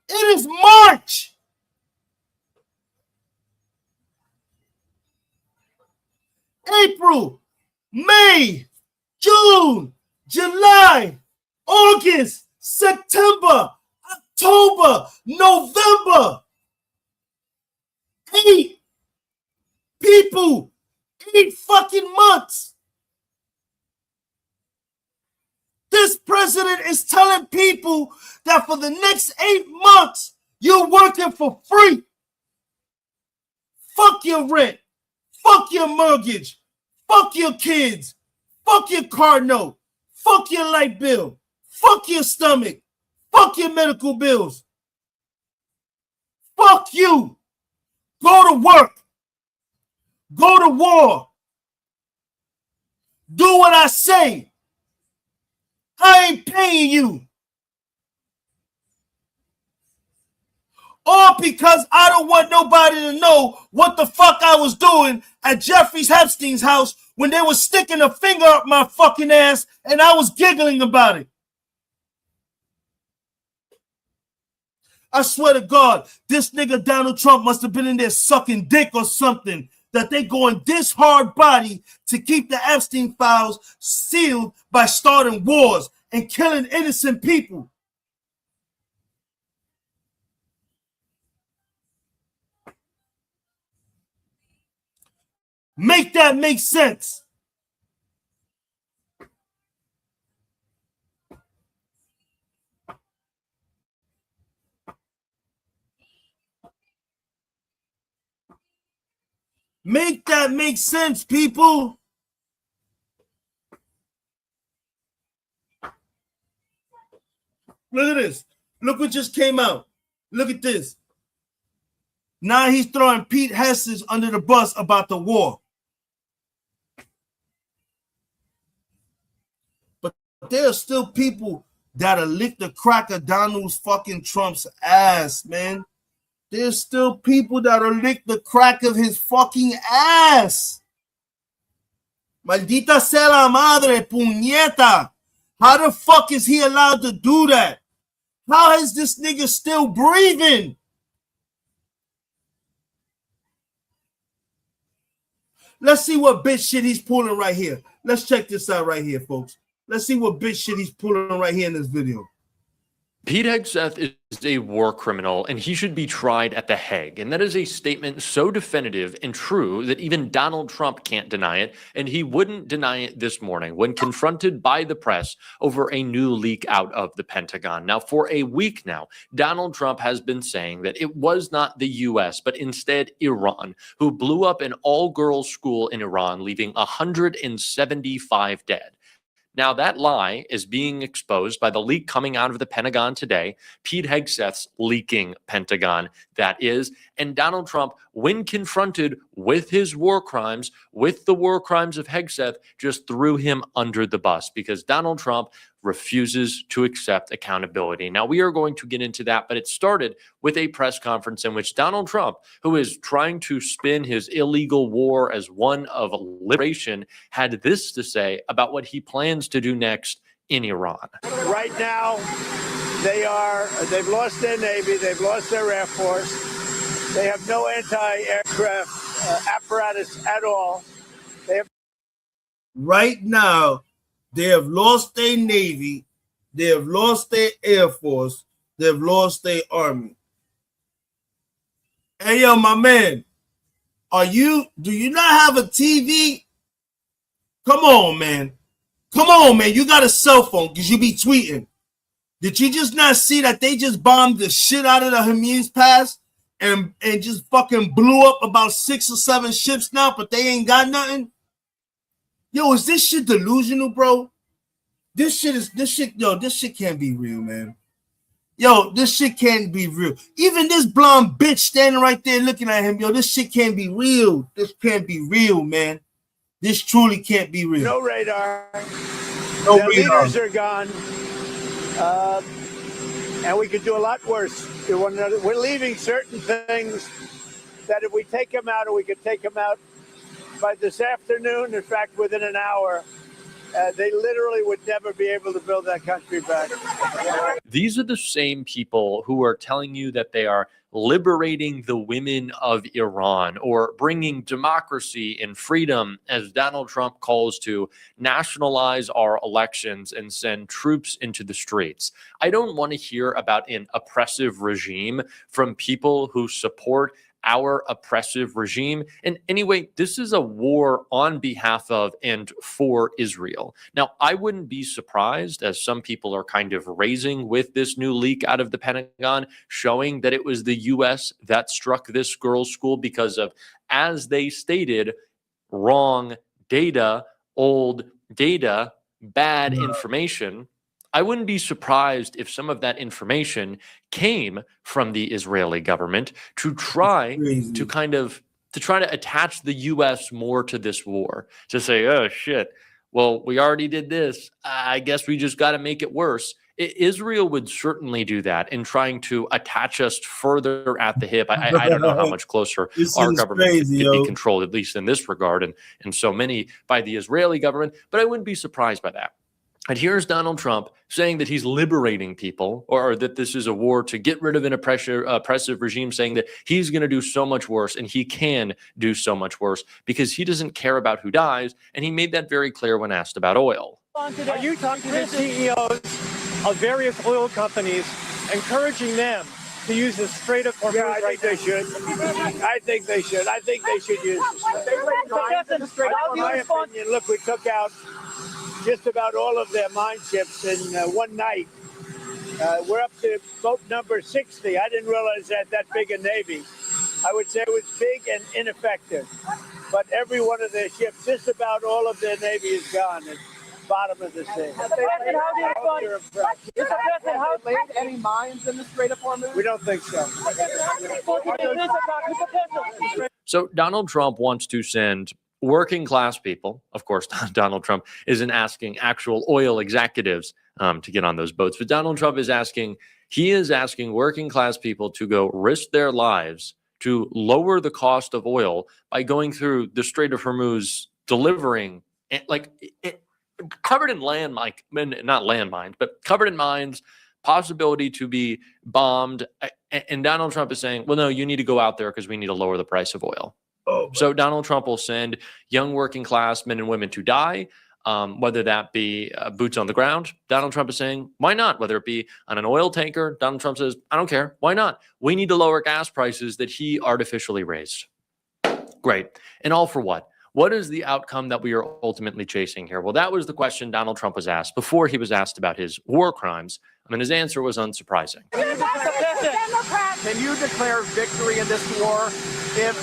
It is March. April, May, June, July, August, September, October, November. 8 people, 8 fucking months. This president is telling people that for the next 8 months, you're working for free. Fuck your rent. Fuck your mortgage. Fuck your kids. Fuck your car note. Fuck your light bill. Fuck your stomach. Fuck your medical bills. Fuck you. Go to work. Go to war. Do what I say. I ain't paying you. All because I don't want nobody to know what the fuck I was doing at Jeffrey Epstein's house when they were sticking a finger up my fucking ass and I was giggling about it. I swear to God, this nigga Donald Trump must have been in there sucking dick or something, that they going this hard body to keep the Epstein files sealed by starting wars and killing innocent people. Make that make sense. Make that make sense, people. Look at this. Look what just came out. Look at this. Now he's throwing Pete Hesses under the bus about the war. But there are still people that'll lick the crack of Donald fucking Trump's ass, man. There's still people that'll lick the crack of his fucking ass. Maldita sea la madre, puñeta. How the fuck is he allowed to do that? How is this nigga still breathing? Let's see what bitch shit he's pulling right here. Let's check this out right here, folks. Let's see what bitch shit he's pulling right here in this video. Pete Hegseth is a war criminal, and he should be tried at The Hague. And that is a statement so definitive and true that even Donald Trump can't deny it, and he wouldn't deny it this morning when confronted by the press over a new leak out of the Pentagon. Now, for a week now, Donald Trump has been saying that it was not the U.S., but instead Iran, who blew up an all-girls school in Iran, leaving 175 dead. Now, that lie is being exposed by the leak coming out of the Pentagon today, Pete Hegseth's leaking Pentagon, that is. And Donald Trump, when confronted with his war crimes, with the war crimes of Hegseth, just threw him under the bus because Donald Trump refuses to accept accountability. Now, we are going to get into that, but it started with a press conference in which Donald Trump, who is trying to spin his illegal war as one of liberation, had this to say about what he plans to do next in Iran. Right now, they've lost their Navy, they've lost their Air Force, they have no anti-aircraft apparatus at all. Right now, they have lost their Navy, they have lost their Air Force, they have lost their Army. Hey, yo, my man, do you not have a TV? Come on, man. Come on, man. You got a cell phone because you be tweeting. Did you just not see that they just bombed the shit out of the Hormuz Pass and just fucking blew up about 6 or 7 ships now, but they ain't got nothing? Yo, is this shit delusional, bro? This shit can't be real, man. Yo, this shit can't be real. Even this blonde bitch standing right there looking at him, yo, this shit can't be real. This can't be real, man. This truly can't be real. No radar. No the radar. leaders are gone. And we could do a lot worse to one another. We're leaving certain things that if we take them out, or we could take them out by this afternoon, in fact, within an hour, they literally would never be able to build that country back. These are the same people who are telling you that they are liberating the women of Iran or bringing democracy and freedom, as Donald Trump calls to nationalize our elections and send troops into the streets. I don't want to hear about an oppressive regime from people who support our oppressive regime. And anyway, this is a war on behalf of and for Israel. Now, I wouldn't be surprised, as some people are kind of raising with this new leak out of the Pentagon, showing that it was the U.S. that struck this girls' school because of, as they stated, wrong data, old data, bad information. I wouldn't be surprised if some of that information came from the Israeli government to try to attach the U.S. more to this war, to say, oh shit, well, we already did this. I guess we just got to make it worse. Israel would certainly do that in trying to attach us further at the hip. I don't know how much closer our government could be controlled, at least in this regard, and so many by the Israeli government, but I wouldn't be surprised by that. And here's Donald Trump saying that he's liberating people, or that this is a war to get rid of an oppressive regime, saying that he's going to do so much worse, and he can do so much worse because he doesn't care about who dies. And he made that very clear when asked about oil. Are you talking to the CEOs of various oil companies, encouraging them to use the Strait of Hormuz? Yeah, I think they should. I think they should. I think they should use the Strait. In my opinion, look, we took out just about all of their mine ships in one night. We're up to boat number 60. I didn't realize they had that big a Navy. I would say it was big and ineffective. But every one of their ships, just about all of their Navy is gone at the bottom of the sea. Have they laid any mines in the Strait of Hormuz? We don't think so. So Donald Trump wants to send working class people, of course, Donald Trump isn't asking actual oil executives to get on those boats, but Donald Trump is asking working class people to go risk their lives to lower the cost of oil by going through the Strait of Hormuz, delivering covered in not landmines, but covered in mines, possibility to be bombed. And Donald Trump is saying, well, no, you need to go out there because we need to lower the price of oil. So Donald Trump will send young working class men and women to die, whether that be boots on the ground. Donald Trump is saying, why not? Whether it be on an oil tanker, Donald Trump says, I don't care. Why not? We need to lower gas prices that he artificially raised. Great. And all for what? What is the outcome that we are ultimately chasing here? Well, that was the question Donald Trump was asked before he was asked about his war crimes. I mean, his answer was unsurprising. Can you declare victory in this war if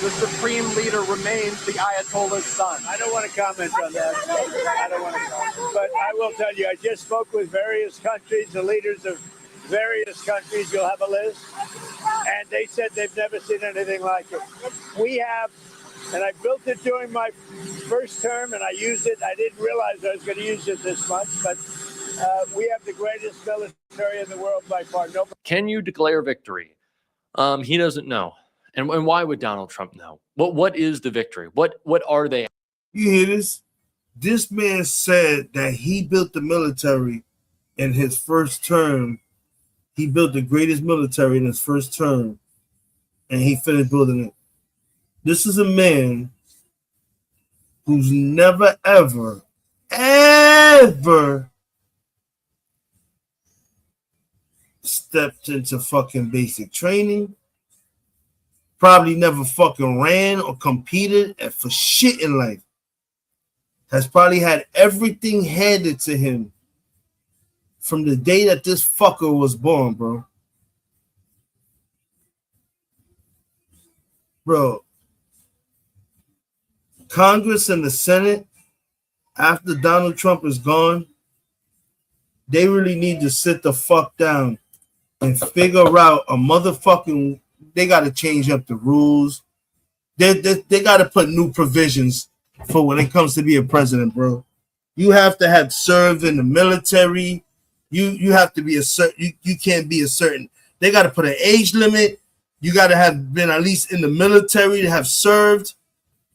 the supreme leader remains the Ayatollah's son? I don't want to comment on that. I don't want to comment. But I will tell you, I just spoke with various countries, the leaders of various countries. You'll have a list. And they said they've never seen anything like it. We have, and I built it during my first term, and I used it. I didn't realize I was going to use it this much, but we have the greatest military in the world by far. Nobody. Can you declare victory? He doesn't know. And why would Donald Trump know? What is the victory? What are they? You hear this? This man said that he built the military in his first term. He built the greatest military in his first term, and he finished building it. This is a man who's never, ever, ever stepped into fucking basic training. Probably never fucking ran or competed for shit in life. Has probably had everything handed to him from the day that this fucker was born, bro. Bro, Congress and the Senate, after Donald Trump is gone, they really need to sit the fuck down and figure out a motherfucking. They got to change up the rules. They got to put new provisions for when it comes to be a president, bro. You have to have served in the military. You have to be a certain. You can't be a certain. They got to put an age limit. You got to have been at least in the military to have served.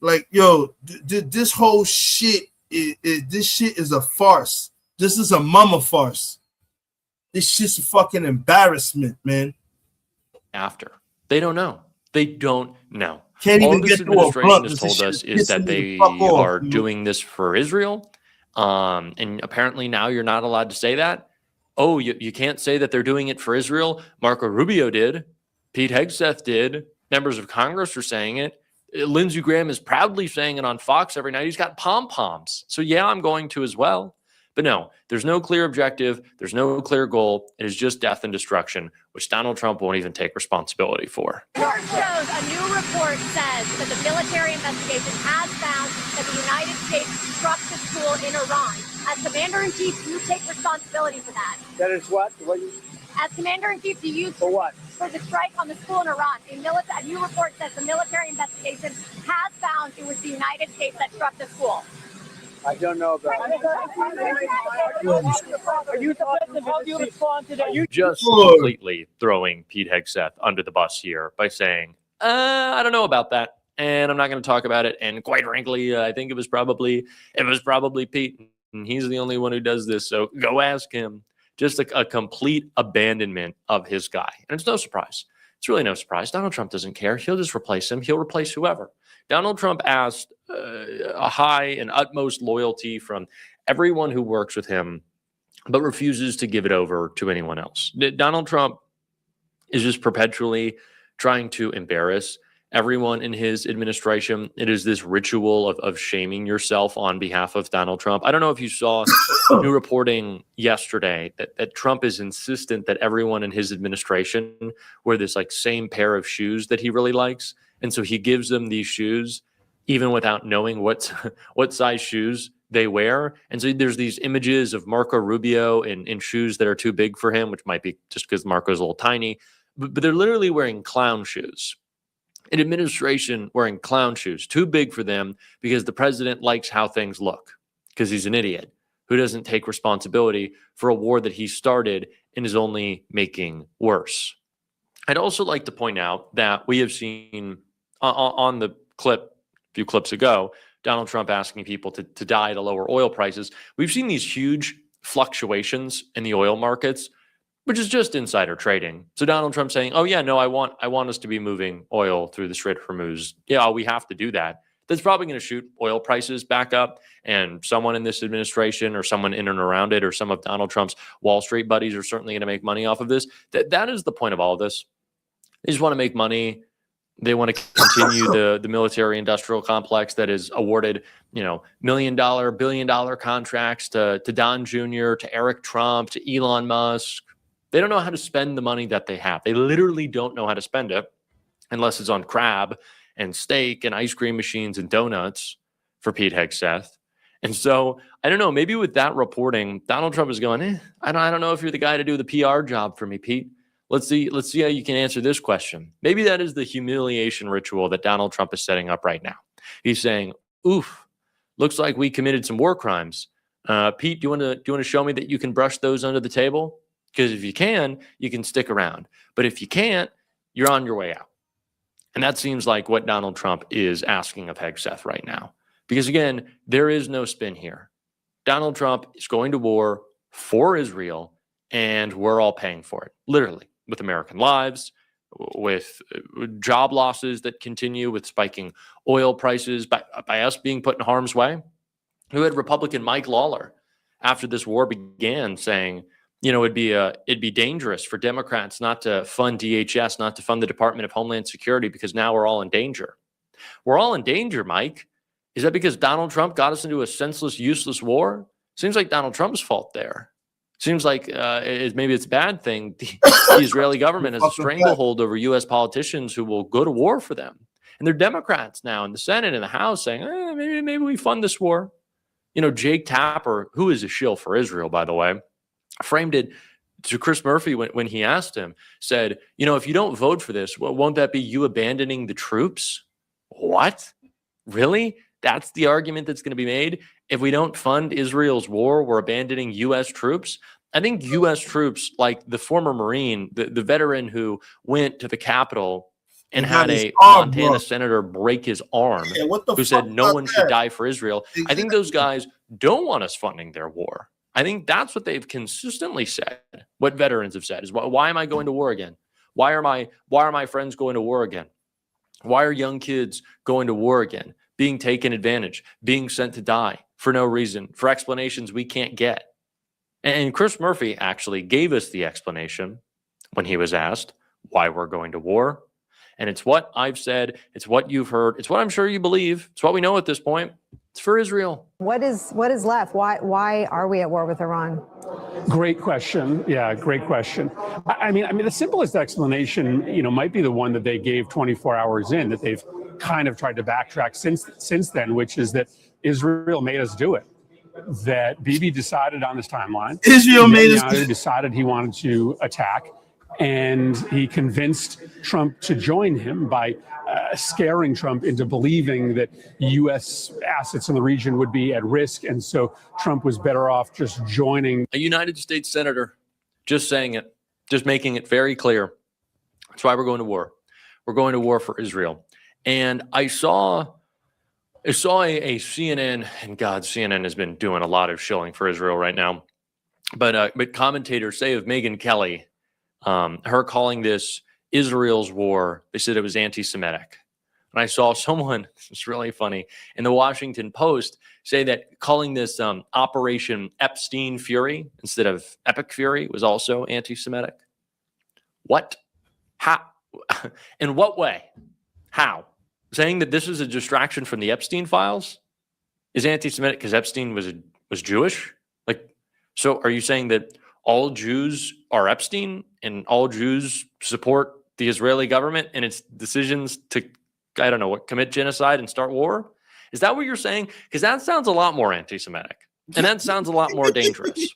Like, yo, this whole shit this shit is a farce. This is a mama farce. This shit's a fucking embarrassment, man. After. They don't know. They don't know. Can't All even this get to a administration blunt. has This told us shit is pissing that me they the fuck off, are dude. doing this for Israel. And apparently now you're not allowed to say that. Oh, you can't say that they're doing it for Israel. Marco Rubio did. Pete Hegseth did. Members of Congress are saying it. Lindsey Graham is proudly saying it on Fox every night. He's got pom-poms. So yeah, I'm going to as well. But no, there's no clear objective. There's no clear goal. It is just death and destruction, which Donald Trump won't even take responsibility for. Report shows a new report says that the military investigation has found that the United States struck the school in Iran. As Commander-in-Chief, do you take responsibility for that? That is what? As Commander-in-Chief, do you... For what? For the strike on the school in Iran. A new report says the military investigation has found it was the United States that struck the school. I don't know about it. Are you defensive? How do you respond to that? Just completely throwing Pete Hegseth under the bus here by saying, I don't know about that, and I'm not going to talk about it. And quite frankly, I think it was probably Pete, and he's the only one who does this. So go ask him. Just a complete abandonment of his guy, and it's no surprise. It's really no surprise. Donald Trump doesn't care. He'll just replace him. He'll replace whoever. Donald Trump asked a high and utmost loyalty from everyone who works with him, but refuses to give it over to anyone else. Donald Trump is just perpetually trying to embarrass everyone in his administration. It is this ritual of shaming yourself on behalf of Donald Trump. I don't know if you saw new reporting yesterday that Trump is insistent that everyone in his administration wear this like same pair of shoes that he really likes. And so he gives them these shoes even without knowing what size shoes they wear. And so there's these images of Marco Rubio in shoes that are too big for him, which might be just because Marco's a little tiny, but they're literally wearing clown shoes. An administration wearing clown shoes, too big for them because the president likes how things look, because he's an idiot who doesn't take responsibility for a war that he started and is only making worse. I'd also like to point out that we have seen on the clip, a few clips ago, Donald Trump asking people to die to lower oil prices. We've seen these huge fluctuations in the oil markets which is just insider trading. So Donald Trump saying, oh yeah, no, I want us to be moving oil through the Strait of Hormuz. Yeah, we have to do that. That's probably going to shoot oil prices back up. And someone in this administration or someone in and around it or some of Donald Trump's Wall Street buddies are certainly going to make money off of this. That is the point of all of this. They just want to make money. They want to continue the military industrial complex that is awarded, $1 million, $1 billion contracts to Don Jr., to Eric Trump, to Elon Musk. They don't know how to spend the money that they have. They literally don't know how to spend it unless it's on crab and steak and ice cream machines and donuts for Pete Hegseth. And so, I don't know, maybe with that reporting, Donald Trump is going, I don't know if you're the guy to do the PR job for me, Pete. Let's see how you can answer this question. Maybe that is the humiliation ritual that Donald Trump is setting up right now. He's saying, oof, looks like we committed some war crimes. Pete, do you want to show me that you can brush those under the table? Because if you can stick around. But if you can't, you're on your way out. And that seems like what Donald Trump is asking of Hegseth right now. Because again, there is no spin here. Donald Trump is going to war for Israel, and we're all paying for it, literally, with American lives, with job losses that continue, with spiking oil prices, by us being put in harm's way. We had Republican Mike Lawler, after this war began, saying, it'd be dangerous for Democrats not to fund DHS, not to fund the Department of Homeland Security, because now we're all in danger. We're all in danger, Mike. Is that because Donald Trump got us into a senseless, useless war? Seems like Donald Trump's fault there. Seems like maybe it's a bad thing. The Israeli government has a stranglehold over U.S. politicians who will go to war for them. And they're Democrats now in the Senate and the House saying, maybe we fund this war. Jake Tapper, who is a shill for Israel, by the way, framed it to Chris Murphy when he asked him, said, if you don't vote for this, won't that be you abandoning the troops? What? Really? That's the argument that's going to be made? If we don't fund Israel's war, we're abandoning U.S. troops? I think U.S. troops, like the former Marine, the veteran who went to the Capitol and had a Montana senator break his arm, who said no one should die for Israel. I think those guys don't want us funding their war. I think that's what they've consistently said. What veterans have said is, why am I going to war again? Why are my friends going to war again? Why are young kids going to war again? Being taken advantage, being sent to die for no reason, for explanations we can't get. And Chris Murphy actually gave us the explanation when he was asked why we're going to war. And it's what I've said. It's what you've heard. It's what I'm sure you believe. It's what we know at this point. It's for Israel. What is left? Why are we at war with Iran? Great question. Yeah, great question. I mean, the simplest explanation, might be the one that they gave 24 hours in, that they've kind of tried to backtrack since then, which is that Israel made us do it. That Bibi decided on this timeline. Israel made us decided he wanted to attack, and he convinced Trump to join him by scaring Trump into believing that U.S. assets in the region would be at risk. And so Trump was better off just joining. A United States senator, just saying it, just making it very clear. That's why we're going to war. We're going to war for Israel. And I saw a CNN, and God, CNN has been doing a lot of shilling for Israel right now. But commentators say of Megyn Kelly, her calling this Israel's war, they said it was anti-Semitic. And I saw someone, it's really funny, in the Washington Post say that calling this Operation Epstein Fury instead of Epic Fury was also anti-Semitic. What? How? In what way? How? Saying that this is a distraction from the Epstein files is anti-Semitic because Epstein was Jewish? So are you saying that all Jews are Epstein and all Jews support the Israeli government and its decisions to, commit genocide and start war? Is that what you're saying? Because that sounds a lot more anti-Semitic. And that sounds a lot more dangerous.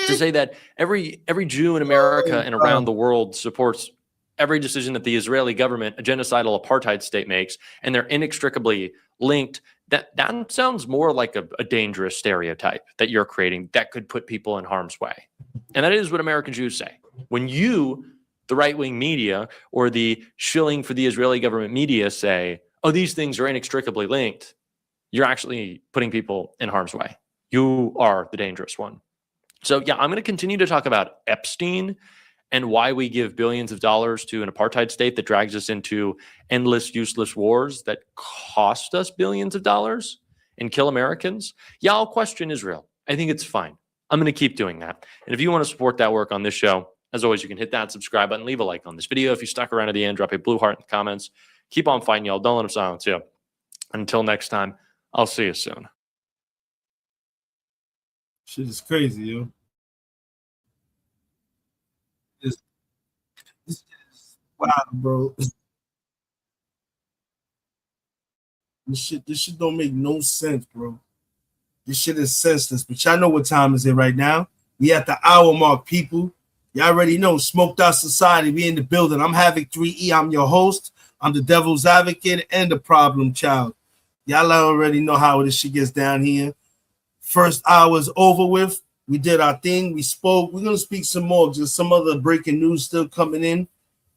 To say that every Jew in America and around the world supports every decision that the Israeli government, a genocidal apartheid state, makes, and they're inextricably linked, that sounds more like a dangerous stereotype that you're creating that could put people in harm's way. And that is what American Jews say. When you, the right-wing media, or the shilling for the Israeli government media say, oh, these things are inextricably linked, you're actually putting people in harm's way. You are the dangerous one. So yeah, I'm going to continue to talk about Epstein and why we give billions of dollars to an apartheid state that drags us into endless, useless wars that cost us billions of dollars and kill Americans, yeah, I'll question Israel. I think it's fine. I'm going to keep doing that. And if you want to support that work on this show, as always, you can hit that subscribe button, leave a like on this video. If you stuck around at the end, drop a blue heart in the comments. Keep on fighting, y'all. Don't let them silence you. Until next time, I'll see you soon. Shit is crazy, yo. This is wild, bro. This shit don't make no sense, bro. This shit is senseless. But y'all know what time is it right now. We at the hour mark, people. Y'all already know. Smoked Out Society. We in the building. I'm Havoc 3E. I'm your host. I'm the devil's advocate and the problem child. Y'all already know how this shit gets down here. First hour is over with. We did our thing. We spoke. We're gonna speak some more. Just some other breaking news still coming in.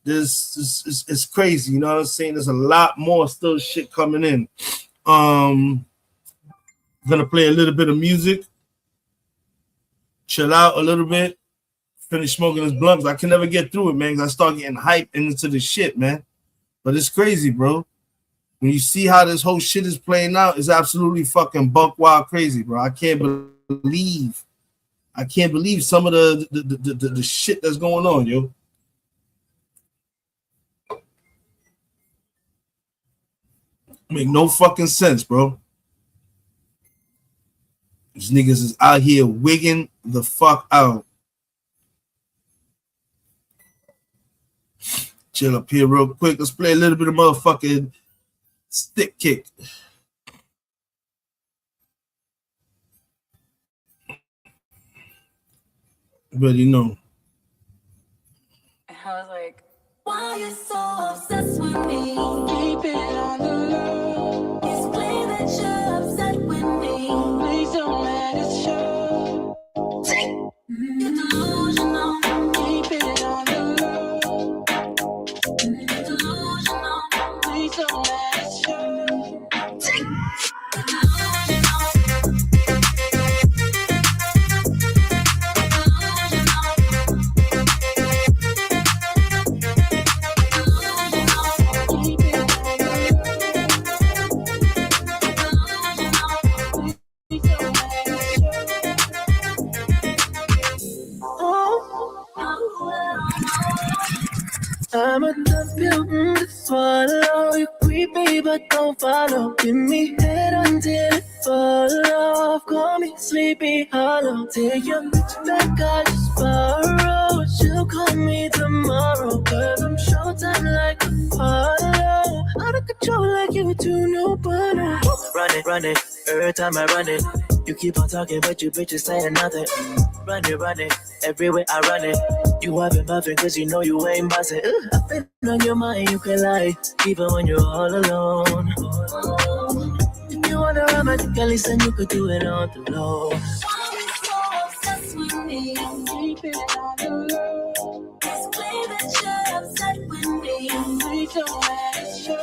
It's crazy. You know what I'm saying? There's a lot more still shit coming in. Gonna play a little bit of music. Chill out a little bit. Finish smoking his blunts. I can never get through it, man, because I start getting hyped into the shit, man. But it's crazy, bro. When you see how this whole shit is playing out, it's absolutely fucking buck wild crazy, bro. I can't believe some of the shit that's going on, yo. Make no fucking sense, bro. These niggas is out here wigging the fuck out. Chill up here real quick. Let's play a little bit of motherfucking stick kick. But you know. I was like, why you so obsessed with me? Keep it on the low. It's clear that you're upset with me. Please don't let it show. You're delusional. Keep it on the low. You're delusional. Please don't let it show. I'm a tough pill to swallow. You creepy but don't follow. Give me head until it fall off. Call me Sleepy Hollow. Take your bitch back, I just borrow. She'll call me tomorrow. Cause I'm showtime like Apollo. Out of control like you were too new, but run it, every time I run it. You keep on talking, but you bitches saying nothing. Run it, everywhere I run it. You have been buffing cause you know you ain't bossing. I've been on your mind, you can lie, even when you're all alone. If you wanna romantically, then you could do it on the low. Why you so obsessed with me? Keep it on the low. It's clear that you're upset with me. Please don't let it show.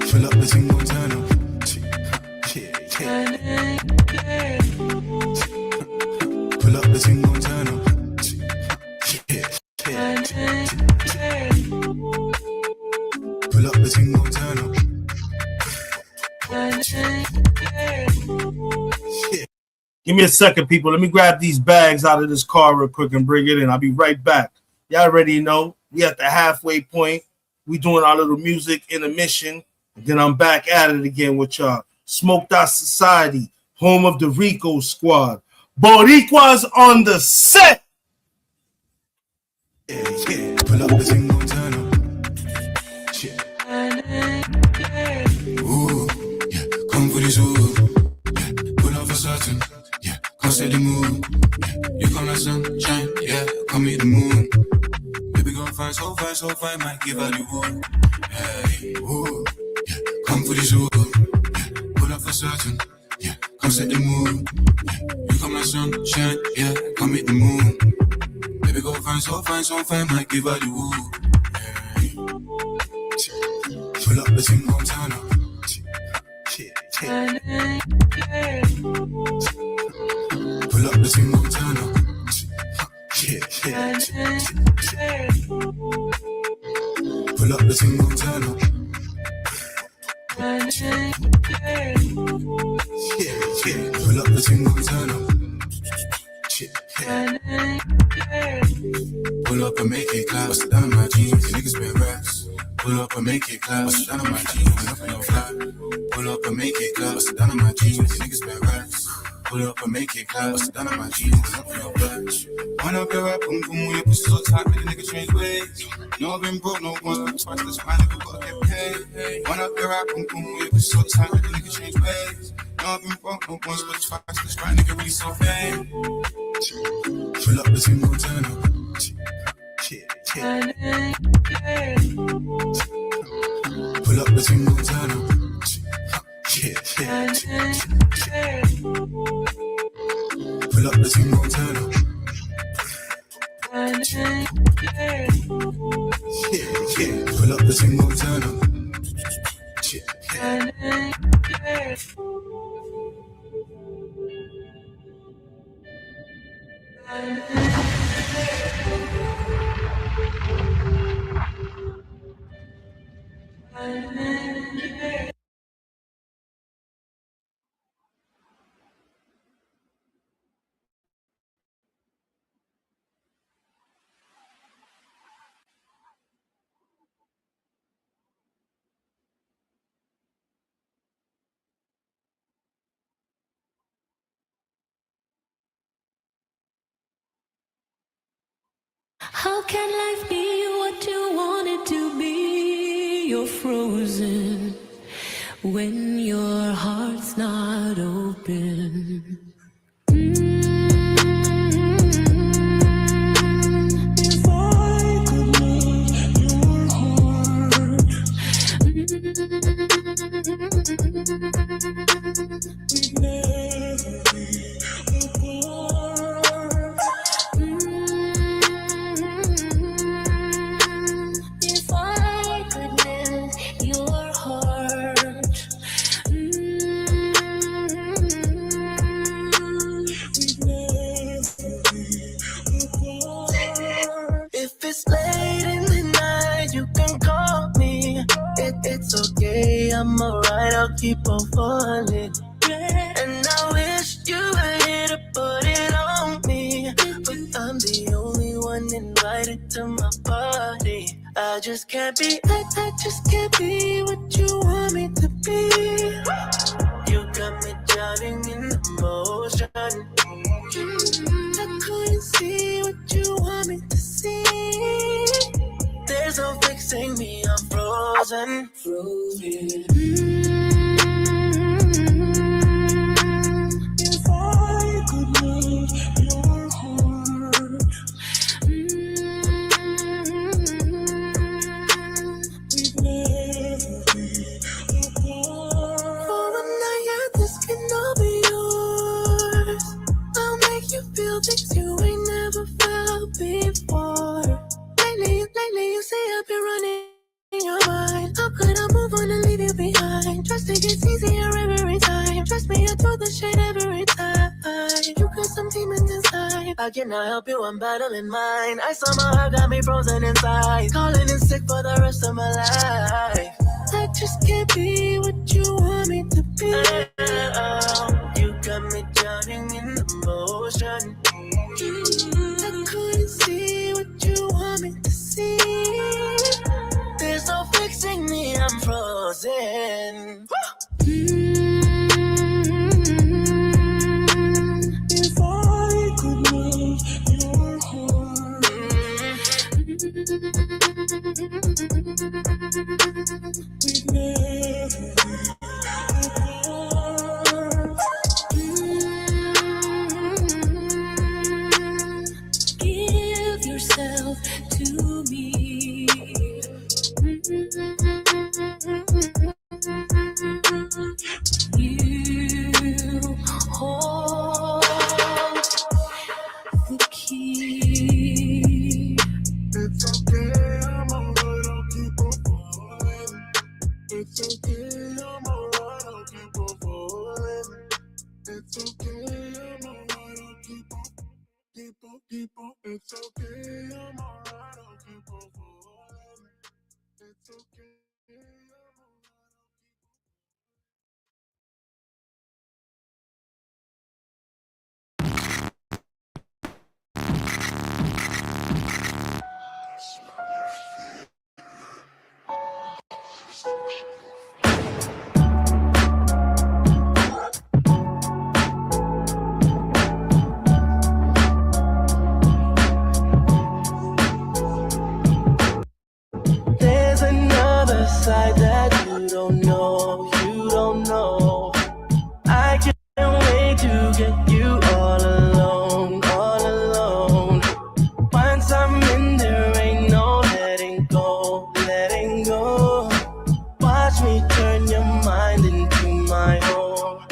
Fill up the thing, go turn up. Pull up the thing, go turn up. Pull up the thing, go turn up. Give me a second, people. Let me grab these bags out of this car real quick and bring it in. I'll be right back. Y'all already know we at the halfway point. We doing our little music intermission, and then I'm back at it again with y'all. Smoked Out Society, home of the Rico Squad. Boricuas on the set. Yeah. Pull up the thing, go turn up. Ooh, yeah. Come for this, ooh. Yeah. Pull up for certain. Yeah. Come set the mood. Yeah. You come like sunshine. Yeah. Come meet the moon. Baby girl fine, so fine. Might give her the wood. Hey, ooh. Yeah. Come for this, ooh. Yeah. Pull up for certain. Yeah. Come set the mood. Yeah. You come like sunshine. Yeah. Come meet the moon. Baby girl fine, so fine. Might give her the wood. Hey. Pull up the thing, go turn up. Pull up the thing, go turn up. Pull up the thing, go turn up. Pull up the thing, go turn up. Pull up and make it clap. Bust it down on my jeans, the niggas been racks. Pull up and make it clap. Bust it down on my jeans, went up in your flat. Pull up and make it clap. Bust it down on my jeans, the niggas been racks. Pull up and make it clap. Bust it down on my jeans, went up in your flat. Wind up your rap, boom boom, your pussy so tight, make the nigga change ways. No, I've been broke, no once, but twice, that's fine, nigga, gotta get paid. Wind up your rap, boom boom, your pussy so tight, make the nigga change ways. No, I've been broke, no once, but twice, that's fine, nigga, really so fame. Fill up the thing, go turn up. Pull up the thing, go turn up. Pull up the thing, go turn up. Pull up the thing, go turn up. How can life be what you want it to be? You're frozen when your heart's not open. If I could melt your heart, we'd never be apart. If I could melt your heart, we'd never be apart. If it's late in the night, you can call me. It's okay, I'm alright, I'll keep on falling. And I wish you were here to put it on me, but I'm the only one invited to my party. I just can't be what you want me to be. You got me drowning in emotion. I couldn't see what you want me to see. There's no fixing me, I'm frozen. If I could melt your heart, we'd never be apart. For a night, this can all be yours. I'll make you feel things you ain't never felt before. Lately you say I've been Trust it gets easier every time. Trust me, I do the shit every time. You got some demons inside. I cannot help you, I'm battling mine. I saw my heart got me frozen inside. Calling in sick for the rest of my life. I just can't be what you want me to be. You got me drowning in emotion. I couldn't see what you want me to see. There's no fixing me, I'm frozen. If I could move your heart, we'd never be apart. Give yourself to me. You hold the key. It's okay, I'm alright, I'll keep on falling. It's okay, I'm alright, I'll keep on falling. It's okay, I'm alright, I'll keep on. It's okay, I'm alright, I'll keep on falling. It's okay, I'm alright. There's another side that you don't know, you don't know. I can't wait to get you all alone, all alone. Once I'm in there, ain't no letting go, letting go. Watch me turn your mind into my own.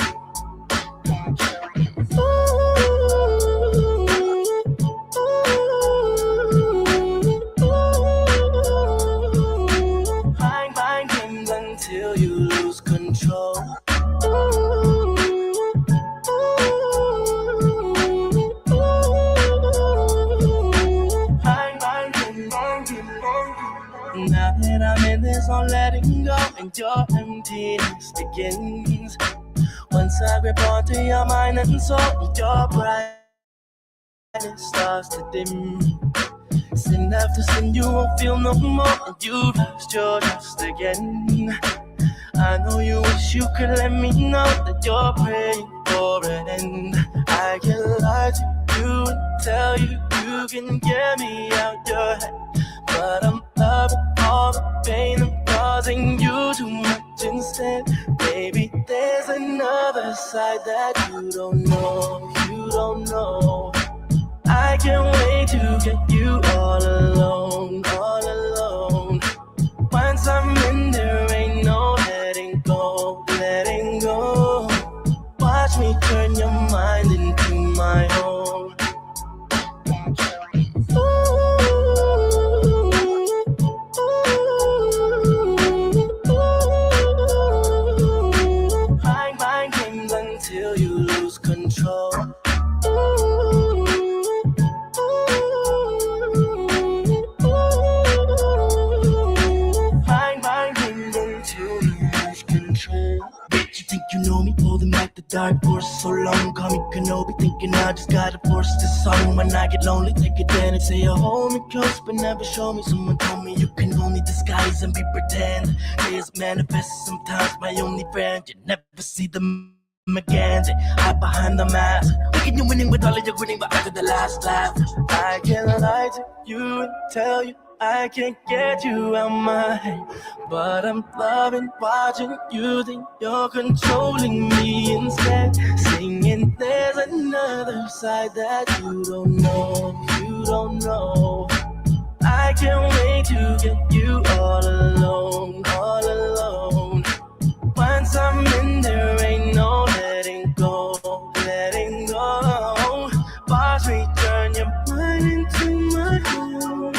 Mind games until you lose control. Now that I'm in this, I'm letting go, and your emptiness begins. Once I grip onto your mind and soul, your brightness starts to dim. Sin after sin, you won't feel no more, and you lost your trust again. I know you wish you could let me know that you're praying for an end. I can lie to you and tell you you can get me out your head, but I'm loving all the pain I'm causing you too much instead. Baby, there's another side that you don't know, you don't know. I can't wait to get you all alone, all alone. Once I'm in there, ain't no letting go, letting go. Watch me turn your mind into my own. Mind games until you lose control. Mind games until you lose control. Bitch, you think you know me? Holding back the dark force so long. Call me Kenobi, thinking I just gotta force this song. When I get lonely, take advantage. Say you hold me close, but never show me. Someone told me you can only disguise and be pretend. Tears manifest sometimes, my only friend. You never see them again. They hide behind the mask. Thinking you're winning with all of your grinning, but after the last laugh, I can't lie to you and tell you I can't get you out my head, but I'm loving watching you think you're controlling me instead. Singing, there's another side that you don't know, you don't know. I can't wait to get you all alone, all alone. Once I'm in there, ain't no letting go, letting go. Watch me turn your mind into my own.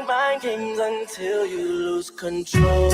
Mind games until you lose control.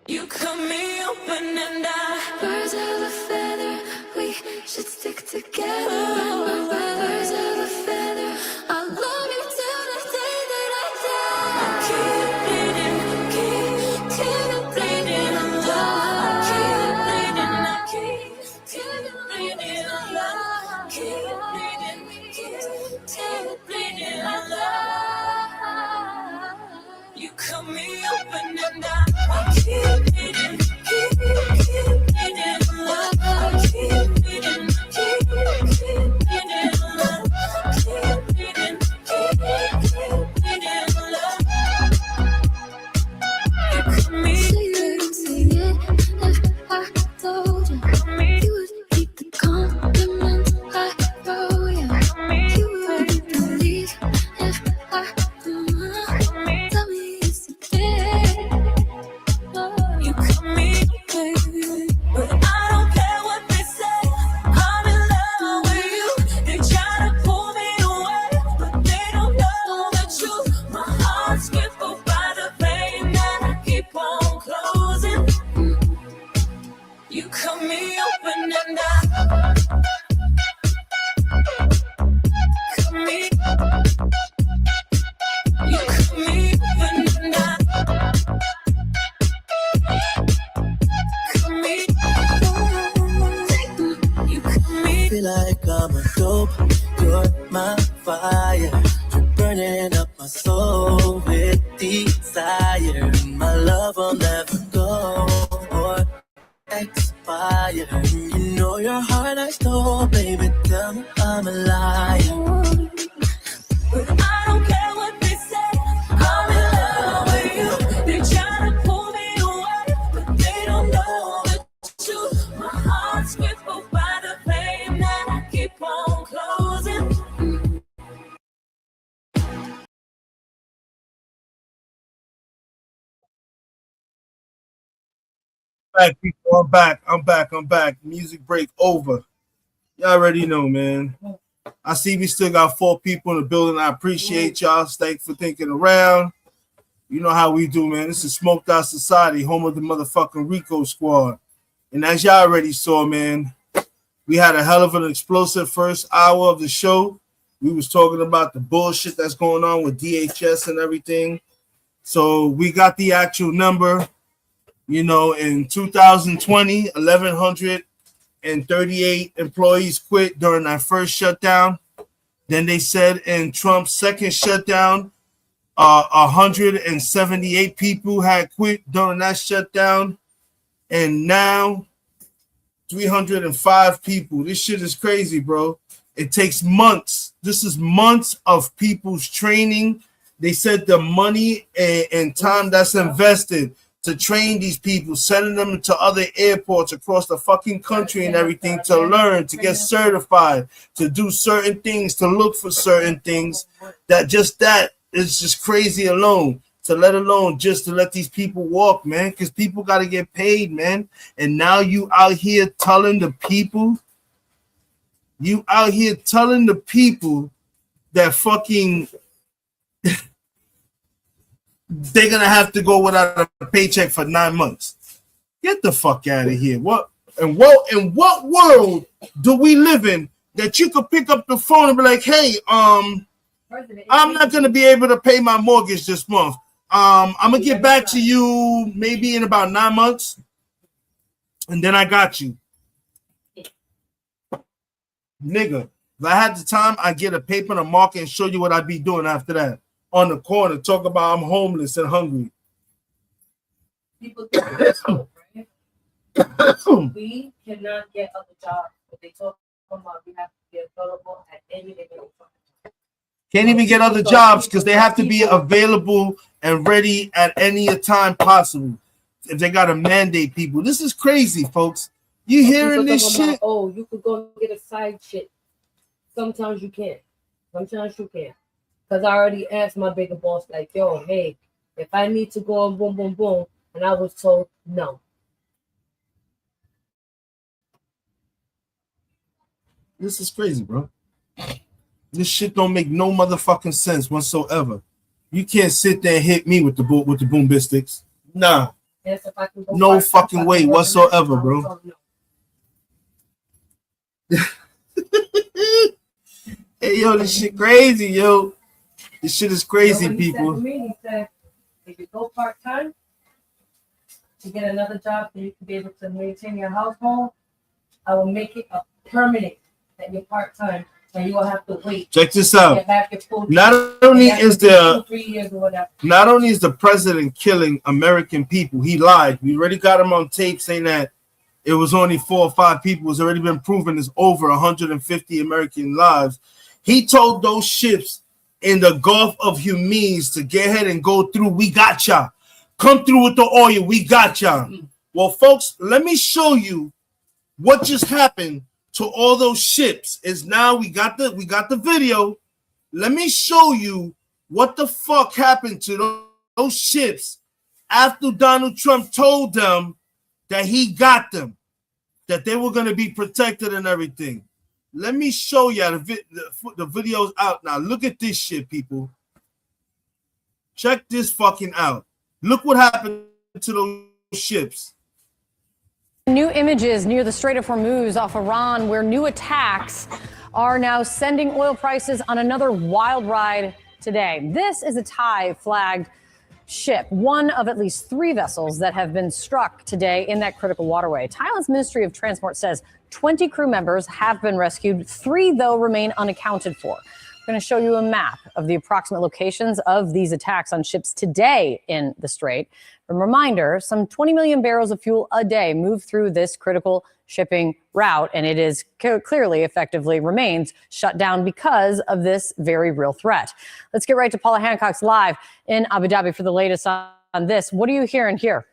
You cut me open and I birds of a feather, we should stick together. Birds of a feather, I love you till the day that I die. Keep bleeding, keep bleeding on love. Keep bleeding, keep bleeding on love. Keep bleeding, keep bleeding on love. You cut me open and I keep bleeding, keep bleeding on love. Keep bleeding, keep bleeding on love. Keep bleeding, keep bleeding on love. You cut me. Say it if I told you, you would keep the compliments I wrote you. You wouldn't believe if I tell me it's a day. You cut me, baby, but I don't care what they say. I'm in love with you. They try to pull me away, but they don't know the truth. My heart's crippled by the pain that I keep on closing. You cut me open and I cut me. You cut me open and I cut me. You cut me. Feel like I'm a dope, you're my fire. You're burning up my soul with desire. My love will never go or expire. You know your heart I stole, baby. Tell me I'm a liar. But I don't care what they say. I'm in love with you. They try to pull me away, but they don't know the truth. My heart's crippled by the pain that I keep on closing. Back, people. I'm back. Music break over. Y'all already know, man. I see we still got 4 people in the building. I appreciate y'all. Thanks for thinking around. You know how we do, man. This is Smoked Out Society, home of the motherfucking Rico Squad. And as y'all already saw, man, we had a hell of an explosive first hour of the show. We was talking about the bullshit that's going on with DHS and everything. So we got the actual number. You know, in 2020, 1,138 employees quit during that first shutdown. Then they said in Trump's second shutdown, 178 people had quit during that shutdown. And now 305 people. This shit is crazy, bro. It takes months. This is months of people's training. They said the money and time that's invested to train these people, sending them to other airports across the fucking country and everything to learn, to get certified, to do certain things, to look for certain things. That is just crazy alone. To let alone just to let these people walk, man, because people got to get paid, man. And now you out here telling the people that fucking they're gonna have to go without a paycheck for 9 months. Get the fuck out of here. What world do we live in that you could pick up the phone and be like, hey, I'm not gonna be able to pay my mortgage this month. I'm gonna get back to you maybe in about 9 months, and then I got you. Nigga, If I had the time, I'd get a paper and a marker and show you what I'd be doing after that. On the corner, talk about I'm homeless and hungry. People think it's right? We cannot get other jobs, but they talk about we have to be available at any given time. Can't even get other jobs because they have to be available and ready at any time possible. If they got to mandate people. This is crazy, folks. You hearing this shit? Oh, you could go get a side chick. Sometimes you can't. Sometimes you can't. Because I already asked my bigger boss, like, yo, hey, if I need to go on boom, boom, boom, and I was told no. This is crazy, bro. This shit don't make no motherfucking sense whatsoever. You can't sit there and hit me with the boom biscuits. Nah. Yes, if I can go no fucking way whatsoever, bro. Hey, yo, this shit crazy, yo. This shit is crazy, people. He said, if you go part-time to get another job so you can be able to maintain your household, I will make it a permanent that you're part-time and you will have to wait. Check this out. Not only is the president killing American people, he lied. We already got him on tape saying that it was only 4 or 5 people. It's already been proven it's over 150 American lives. He told those ships in the Gulf of Hormuz to get ahead and go through. We got y'all. Come through with the oil. We got y'all. Well, folks, let me show you what just happened to all those ships. Is now we got the video. Let me show you what the fuck happened to those ships after Donald Trump told them that he got them, that they were going to be protected and everything. Let me show you the video's out now. Look at this shit, people. Check this fucking out. Look what happened to those ships. New images near the Strait of Hormuz off Iran, where new attacks are now sending oil prices on another wild ride today. This is a Thai-flagged ship, one of at least 3 vessels that have been struck today in that critical waterway. Thailand's Ministry of Transport says 20 crew members have been rescued. 3, though, remain unaccounted for. We're going to show you a map of the approximate locations of these attacks on ships today in the Strait. A reminder, some 20 million barrels of fuel a day move through this critical shipping route, and it is clearly effectively remains shut down because of this very real threat. Let's get right to Paula Hancock's live in Abu Dhabi for the latest on this. What are you hearing here?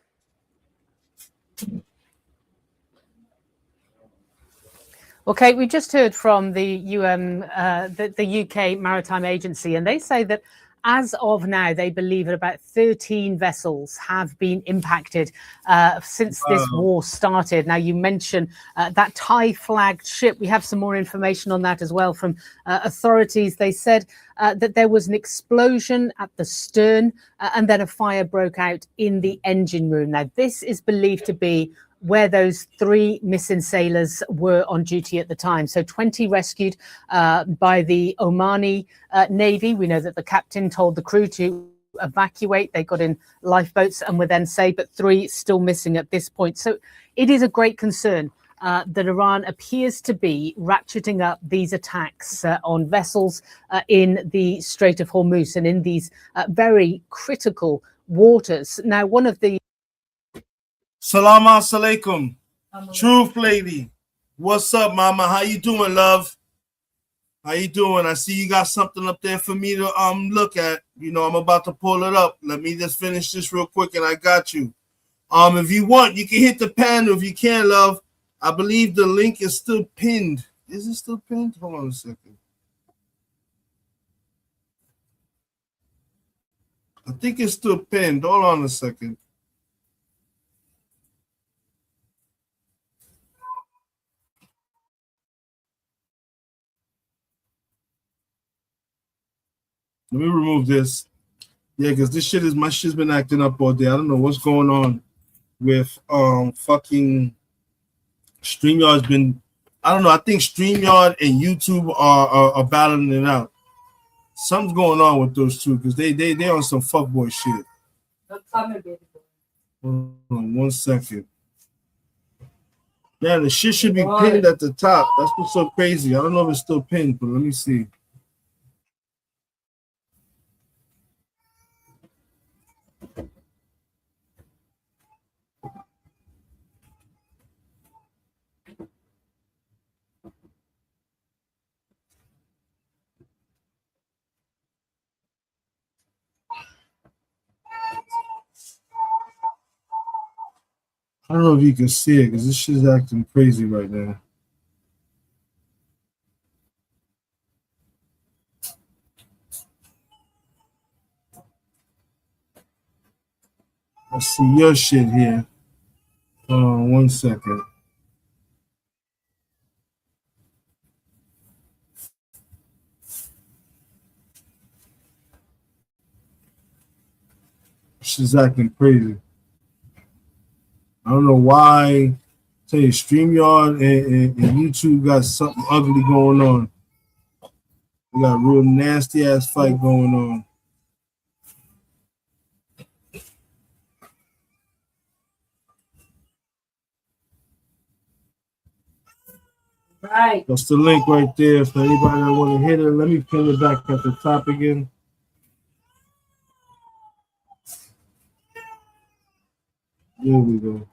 Okay, we just heard from the UK Maritime Agency, and they say that as of now, they believe that about 13 vessels have been impacted since this war started. Now, you mentioned that Thai-flagged ship. We have some more information on that as well from authorities. They said that there was an explosion at the stern and then a fire broke out in the engine room. Now, this is believed to be where those 3 missing sailors were on duty at the time. So 20 rescued by the Omani Navy. We know that the captain told the crew to evacuate. They got in lifeboats and were then saved, but 3 still missing at this point. So it is a great concern that Iran appears to be ratcheting up these attacks on vessels in the Strait of Hormuz and in these very critical waters. Now, one of the Salam alaikum. Truth lady. What's up, mama? How you doing, love? How you doing? I see you got something up there for me to look at. You know, I'm about to pull it up. Let me just finish this real quick and I got you. If you want, you can hit the panel if you can, love. I believe the link is still pinned. Is it still pinned? Hold on a second. I think it's still pinned. Hold on a second. Let me remove this. Yeah, because this shit is my shit's been acting up all day. I don't know what's going on with fucking StreamYard's been. I don't know. I think StreamYard and YouTube are battling it out. Something's going on with those two because they on some fuckboy shit. Hold on 1 second. Man, the shit should be pinned at the top. That's what's so crazy. I don't know if it's still pinned, but let me see. I don't know if you can see it because this shit's acting crazy right now. I see your shit here. Hold on 1 second. Shit's acting crazy. I don't know why. Tell you, StreamYard and YouTube got something ugly going on. We got a real nasty ass fight going on. Right. That's the link right there for anybody that want to hit it. Let me pin it back at the top again. There we go.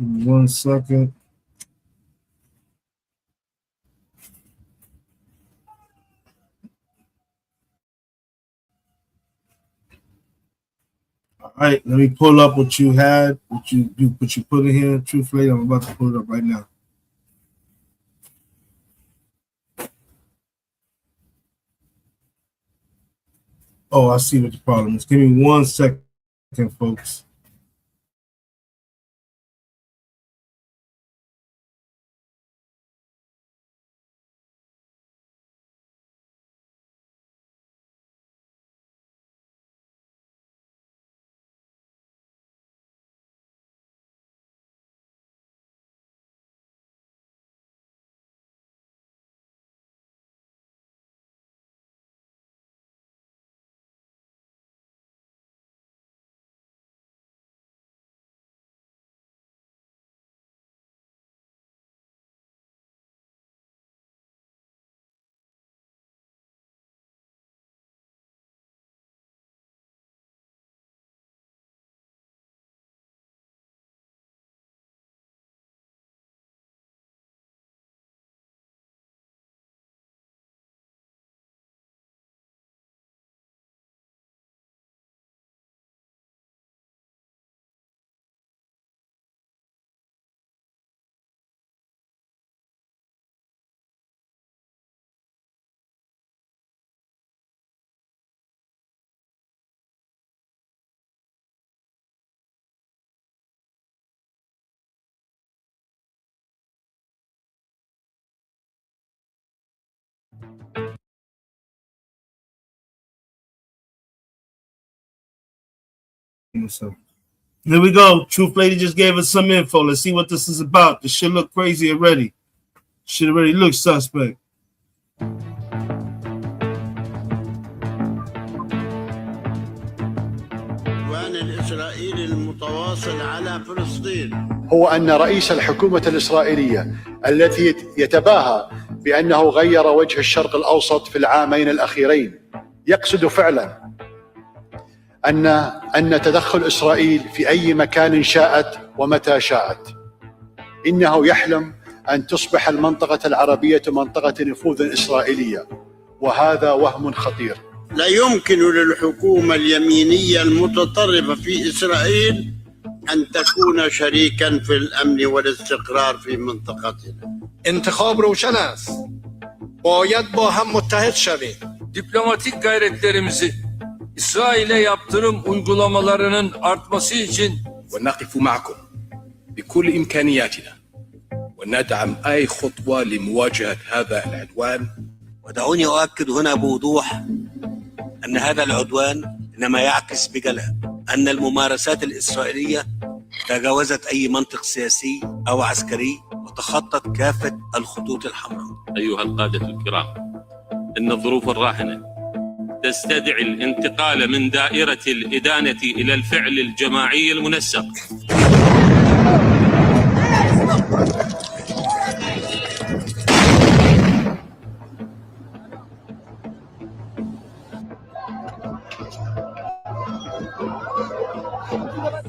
1 second. All right, let me pull up what you had, what you put in here. Truthfully, I'm about to pull it up right now. Oh, I see what the problem is. Give me 1 second, folks. So here we go. Truth Lady just gave us some info. Let's see what this is about. This shit look crazy already. Shit already looks suspect. الإسرائيلي المتواصل على فلسطين هو أن رئيس الحكومة الإسرائيلية التي يتباهى بأنه غير وجه الشرق الأوسط في العامين الأخيرين يقصد فعلا أن تدخل إسرائيل في أي مكان شاءت ومتى شاءت. إنه يحلم أن تصبح المنطقة العربية منطقة نفوذ إسرائيلية، وهذا وهم خطير. لا يمكن للحكومة اليمينية المتطرفة في إسرائيل أن تكون شريكا في الأمن والاستقرار في منطقتنا. انتخاب روشن است. باید با هم متحد شویم. Diplomatik gayretlerimizi İsrail'e yaptırım uygulamalarının artması için ونقف معكم بكل إمكانياتنا وندعم أي خطوة لمواجهة هذا العدوان. ودعوني أؤكد هنا بوضوح أن هذا العدوان إنما يعكس بجلاء أن الممارسات الإسرائيلية تجاوزت أي منطق سياسي أو عسكري وتخطت كافة الخطوط الحمراء. أيها القادة الكرام، إن الظروف الراهنة تستدعي الانتقال من دائرة الإدانة إلى الفعل الجماعي المنسق.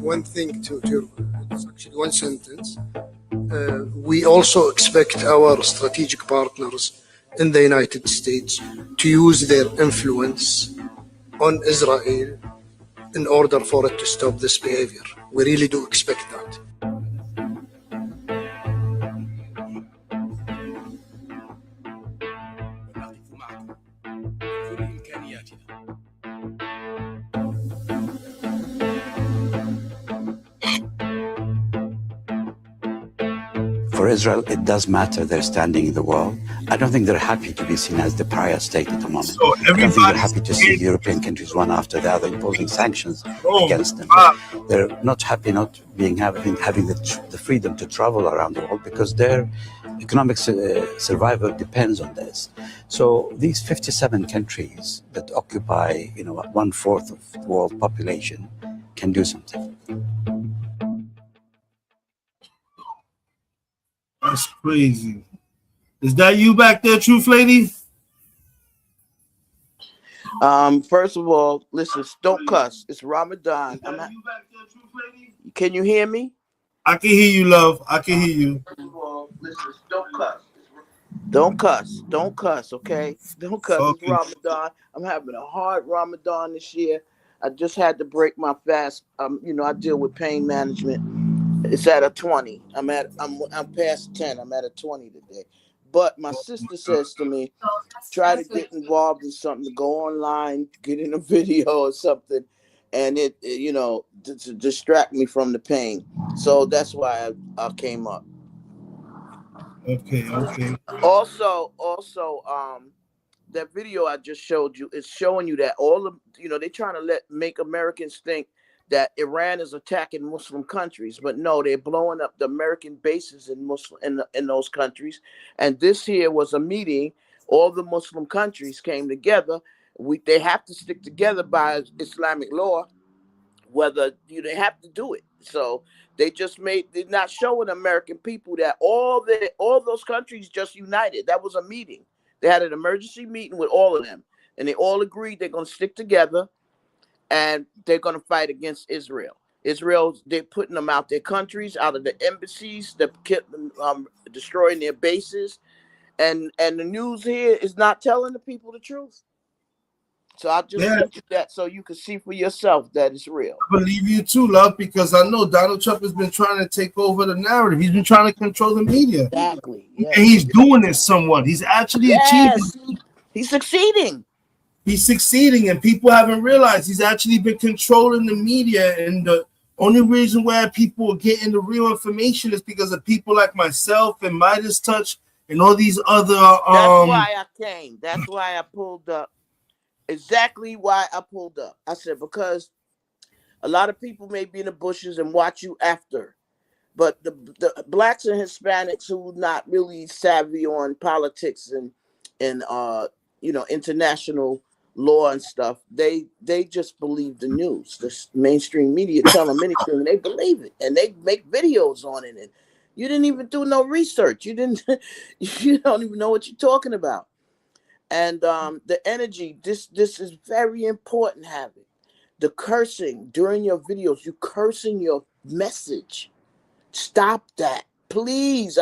one thing to it's actually one sentence. We also expect our strategic partners in the United States to use their influence on Israel in order for it to stop this behavior. We really do expect that. For Israel, it does matter their standing in the world. I don't think they're happy to be seen as the pariah state at the moment. So I don't think they're happy to see European countries one after the other imposing sanctions against them. They're not happy not being having the freedom to travel around the world because their economic survival depends on this. So these 57 countries that occupy, 1/4 of the world population can do something. That's crazy. Is that you back there, Truth Lady? First of all, listen, don't cuss. It's Ramadan. Can you hear me? I can hear you, love. I can hear you. First of all, listen, don't cuss. Don't cuss. Don't cuss, okay? Don't cuss. It's Ramadan. I'm having a hard Ramadan this year. I just had to break my fast. I deal with pain management. It's at a 20. I'm past 10. I'm at a 20 today. But my sister says to me, try to get involved in something, to go online, get in a video or something, and it to distract me from the pain. So that's why I came up. Okay. Also, that video I just showed you is showing you that all of they're trying to make Americans think that Iran is attacking Muslim countries, but no, they're blowing up the American bases in those countries. And this here was a meeting. All the Muslim countries came together. They have to stick together by Islamic law, whether they have to do it. So they're not showing American people that all those countries just united. That was a meeting. They had an emergency meeting with all of them, and they all agreed they're going to stick together. And they're going to fight against Israel. They're putting them out their countries, out of the embassies, they're destroying their bases. And the news here is not telling the people the truth. So I just sent you that so you can see for yourself that it's real. I believe you too, love, because I know Donald Trump has been trying to take over the narrative. He's been trying to control the media. Exactly. Yes. And he's doing it somewhat. He's actually achieving. He's succeeding. He's succeeding, and people haven't realized he's actually been controlling the media. And the only reason why people are getting the real information is because of people like myself and Midas Touch and all these other. That's why I came. That's why I pulled up. Exactly why I pulled up. I said because a lot of people may be in the bushes and watch you after, but the blacks and Hispanics who not really savvy on politics and international law and stuff, they just believe the news. The mainstream media tell them anything and they believe it, and they make videos on it, and you didn't even do no research. You don't even know what you're talking about. And the energy, this is very important. Having the cursing during your videos, you cursing your message. Stop that, please.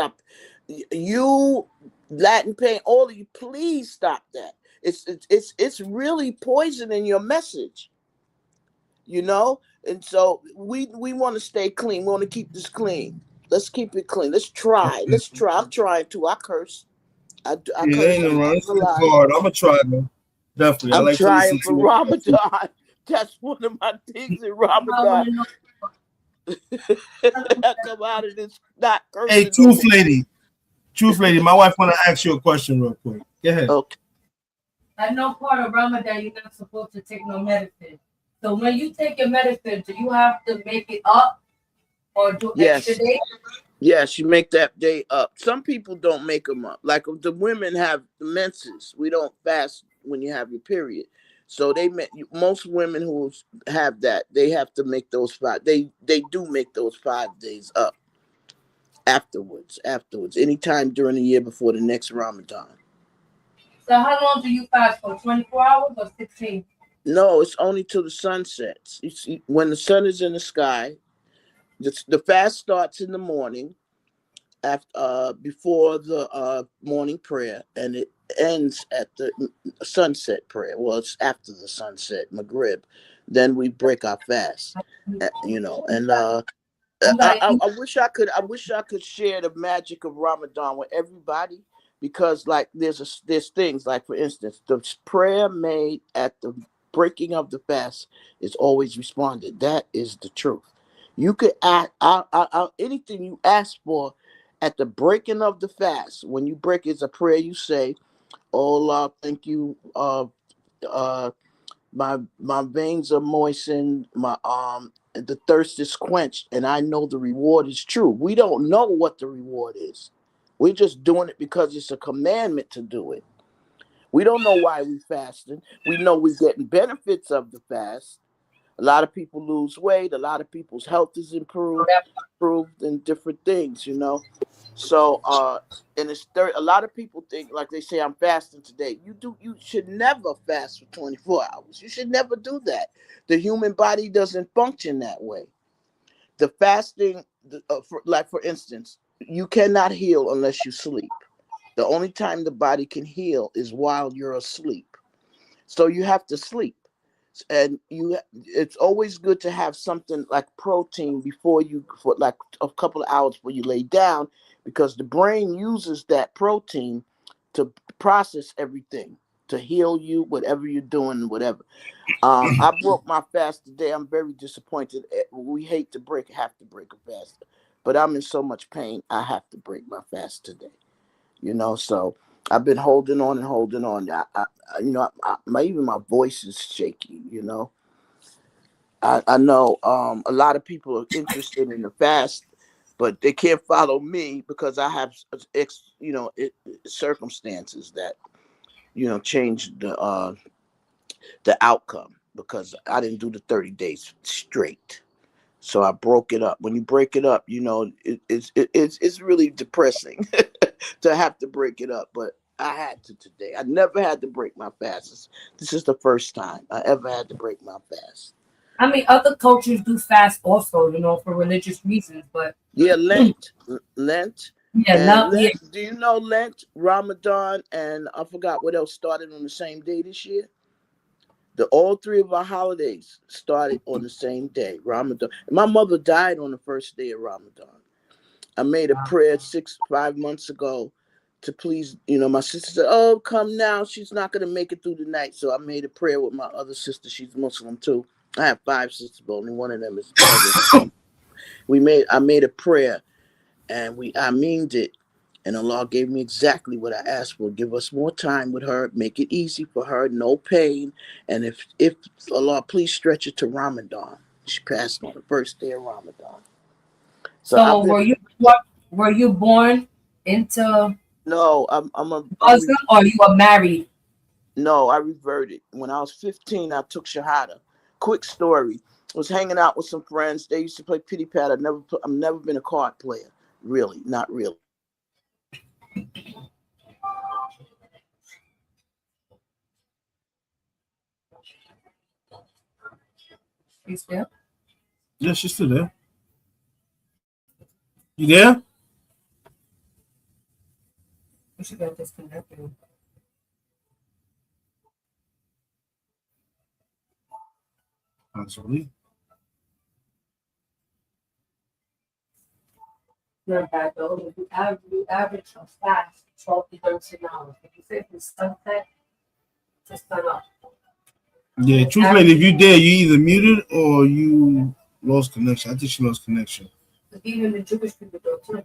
You Latin Pain, all of you, please stop that. It's really poisoning your message, and so we want to stay clean. We want to keep this clean. Let's keep it clean. Let's try. I'm trying to. I curse. I curse. I'm gonna try, man. Definitely. I'm trying for Ramadan. That's one of my things in Ramadan. I come out of this not cursing. Hey, Truth Lady, my wife want to ask you a question real quick. Go ahead. Okay. I know part of Ramadan you're not supposed to take no medicine. So when you take your medicine, do you have to make it up or do extra days? Yes, you make that day up. Some people don't make them up. Like the women have the menses. We don't fast when you have your period. So most women who have that, they have to make those 5. They do make those 5 days up afterwards. Anytime during the year before the next Ramadan. So how long do you fast for? 24 hours or 16? No, it's only till the sun sets. When the sun is in the sky, The fast starts in the morning after before the morning prayer, and it ends at the sunset prayer. Well, it's after the sunset, Maghrib. Then we break our fast, you know. And I wish I could. I wish I could share the magic of Ramadan with everybody, because like there's things like, for instance, the prayer made at the breaking of the fast is always responded. That is the truth. You could ask anything you ask for at the breaking of the fast. When you break, it's a prayer you say, "Oh Allah, thank you. My veins are moistened, my the thirst is quenched, and I know the reward is true." We don't know what the reward is. We're just doing it because it's a commandment to do it. We don't know why we fasting. We know we're getting benefits of the fast. A lot of people lose weight. A lot of people's health is improved and different things, you know. So and a lot of people think, like they say, I'm fasting today. You should never fast for 24 hours. You should never do that. The human body doesn't function that way. The fasting, for instance, you cannot heal unless you sleep. The only time the body can heal is while you're asleep. So you have to sleep. And it's always good to have something like protein before you, for like a couple of hours before you lay down, because the brain uses that protein to process everything, to heal you, whatever you're doing, whatever. I broke my fast today. I'm very disappointed. We have to break a fast, but I'm in so much pain. I have to break my fast today. You know, so I've been holding on and holding on. Even my voice is shaky. You know, I know a lot of people are interested in the fast, but they can't follow me because I have circumstances that change the outcome, because I didn't do the 30 days straight. So I broke it up. When you break it up, it's really depressing to have to break it up. But I had to today. I never had to break my fast. This is the first time I ever had to break my fast. I mean, other cultures do fast also, for religious reasons, but yeah, Lent. Yeah, Lent. Do you know Lent, Ramadan, and I forgot what else started on the same day this year? All three of our holidays started on the same day, Ramadan. My mother died on the first day of Ramadan. I made a prayer 5 months ago to please, my sister said, "Oh, come now. She's not going to make it through the night." So I made a prayer with my other sister. She's Muslim too. I have 5 sisters, but only one of them is Muslim. I made a prayer, and I meaned it. And Allah gave me exactly what I asked for. Give us more time with her. Make it easy for her. No pain. And if Allah, please stretch it to Ramadan. She passed on the first day of Ramadan. So were you born into? No, I'm Muslim, or you were married? No, I reverted. When I was 15, I took Shahada. Quick story. I was hanging out with some friends. They used to play pity pat. I've never been a card player. Really, not really. You still? Yeah, she's still there. You there? You should get disconnected. Possibly. Not bad though. If you average a fast 12 to 13 hours. If you say it's sunset, just turn up. Yeah, truthfully, if you there, you either muted or you lost connection. I think she lost connection. Even the Jewish people do it too.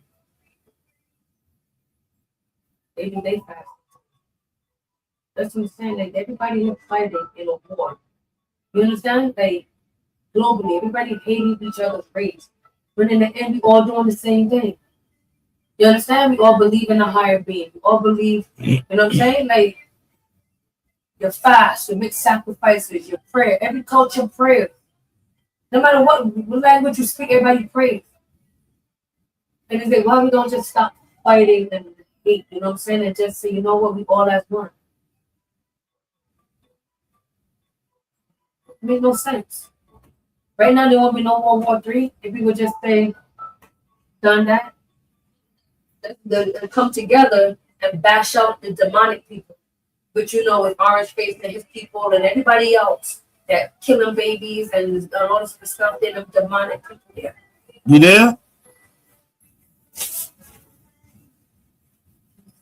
They fast. That's what I'm saying. Like, everybody is fighting in a war. You understand? Like, globally, everybody hating each other's race. But in the end, we all doing the same thing. You understand? We all believe in a higher being. We all believe, you know what I'm saying? Like, your fast, you make sacrifices, your prayer. Every culture prays. No matter what language you speak, everybody prays. And it's like, why we don't just stop fighting and hate, you know what I'm saying? And just say, you know what, we all as one. It makes no sense. Right now, there won't be no World War III if we would just say, done that. Come together and bash out the demonic people. But you know, with Orange Face and his people and everybody else that killing babies and all this stuff, they're the demonic people there. You there?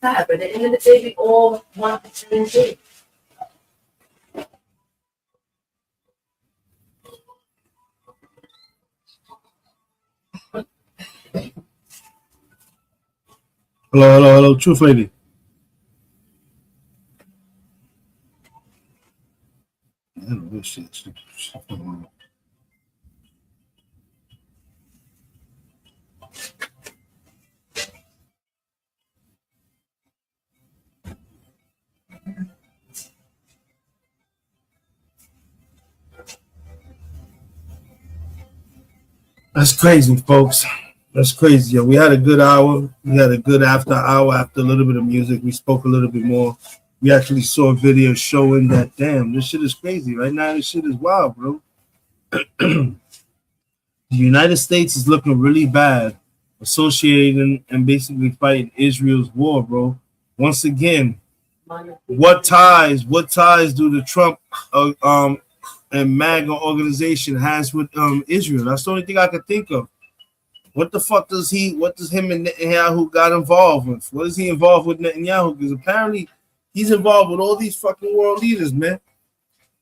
Sad, but at the end of the day, we all want the same thing. Hello, truth lady. That's crazy, folks. That's crazy. Yeah, we had a good hour. We had a good after hour after a little bit of music. We spoke a little bit more. We actually saw a video showing that, damn, this shit is crazy. Right now, this shit is wild, bro. The United States is looking really bad, associating and basically fighting Israel's war, bro. Once again, what ties do the Trump and MAGA organization has with Israel? That's the only thing I can think of. What the fuck does him and Netanyahu got involved with? What is he involved with Netanyahu? Because apparently he's involved with all these fucking world leaders, man.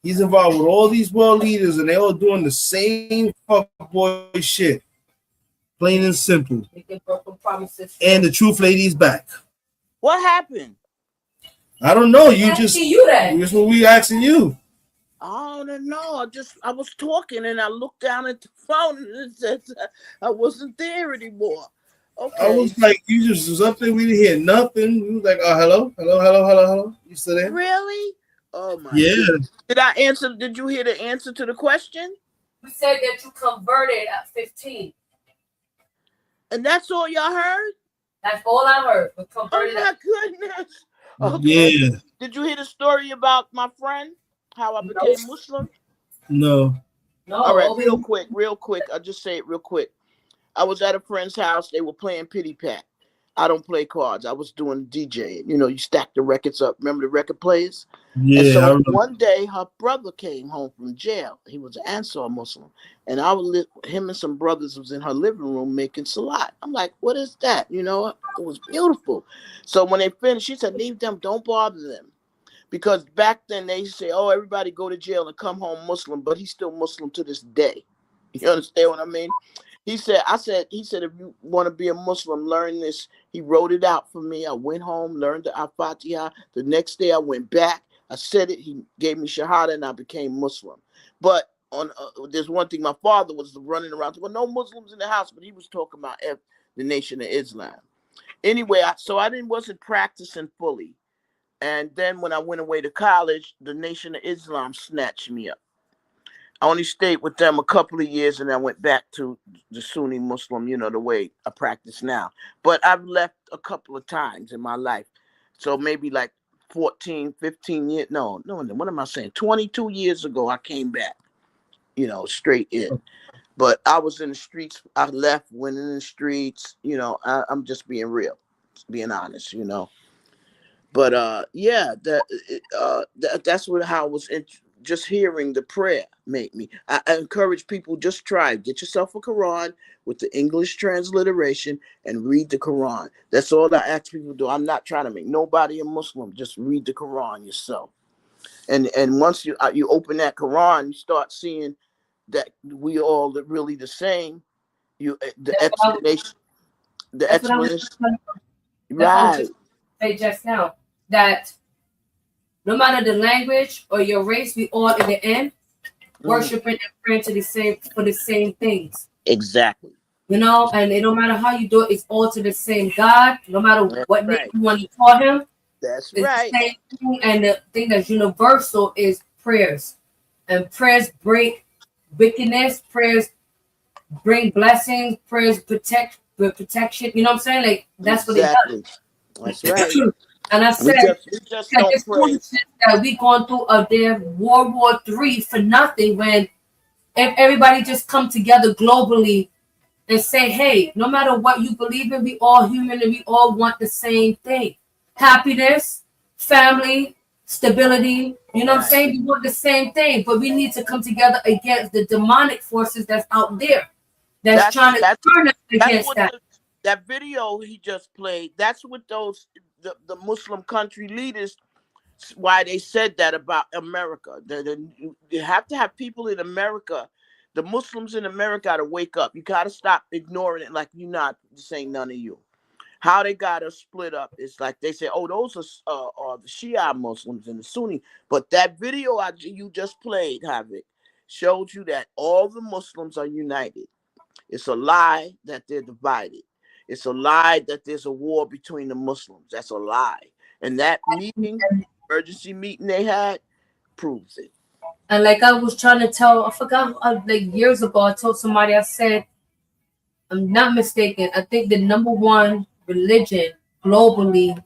He's involved with all these world leaders, and they all doing the same fuckboy shit. Plain and simple. And the truth lady's back. What happened? I don't know. That's what we asking you. I don't know. I was talking and I looked down at the phone and it said I wasn't there anymore. Okay. I was like, you just was up there. We didn't hear nothing. We was like, oh, hello. You still there? Really? Oh my. Yeah. Goodness. Did I answer? Did you hear the answer to the question? We said that you converted at 15. And that's all y'all heard? That's all I heard. Oh my goodness. Okay. Yeah. Did you hear the story about my friend? How I became Muslim? No. All right, real quick. I'll just say it real quick. I was at a friend's house. They were playing Pity Pat. I don't play cards. I was doing DJing. You know, you stack the records up. Remember the record players? Yeah. And so one day, her brother came home from jail. He was an Ansar Muslim. And him and some brothers was in her living room making salat. I'm like, what is that? You know, it was beautiful. So when they finished, she said, leave them. Don't bother them. Because back then they say, oh, everybody go to jail and come home Muslim, but he's still Muslim to this day. You understand what I mean? He said, if you want to be a Muslim, learn this. He wrote it out for me. I went home, learned the Al-Fatiha. The next day I went back. I said it. He gave me Shahada and I became Muslim. But there's one thing, my father was running around. Well, no Muslims in the house, but he was talking about the Nation of Islam. Anyway, I wasn't practicing fully. And then when I went away to college, the Nation of Islam snatched me up. I only stayed with them a couple of years and I went back to the Sunni Muslim, you know, the way I practice now. But I've left a couple of times in my life. So maybe like 14, 15 years. No, what am I saying? 22 years ago, I came back, you know, straight in. But I was in the streets. I left, went in the streets. You know, I'm just being real, being honest, you know. But that's how I was just hearing the prayer made me. I encourage people, just try, get yourself a Quran with the English transliteration and read the Quran. That's all I ask people to do. I'm not trying to make nobody a Muslim. Just read the Quran yourself. And once you open that Quran, you start seeing that we all are really the same. The explanation. Right. Say just now that no matter the language or your race, we all in the end worshiping and praying to for the same things. Exactly. You know, and it don't matter how you do it, it's all to the same God. No matter what name you want to call him. That's it's right. The same thing. And the thing that's universal is prayers. And prayers break wickedness. Prayers bring blessings. Prayers protect protection. You know what I'm saying? Like that's what it does. That's right. And I said that we going through a damn World War III for nothing when if everybody just come together globally and say, hey, no matter what you believe in, we all human and we all want the same thing. Happiness, family, stability. You know what I'm saying? We want the same thing, but we need to come together against the demonic forces that's out there that's trying to turn us against that. That video he just played, that's what those the Muslim country leaders, why they said that about America. You have to have people in America, the Muslims in America, to wake up. You got to stop ignoring it like you're not saying none of you. How they got us split up is like they say, oh, those are the Shia Muslims and the Sunni. But that video you just played, Havoc, showed you that all the Muslims are united. It's a lie that they're divided. It's a lie that there's a war between the Muslims. That's a lie. And that meeting, emergency meeting they had, proves it. And like I was trying to tell, I forgot, like years ago, I told somebody, I said, I'm not mistaken, I think the number one religion globally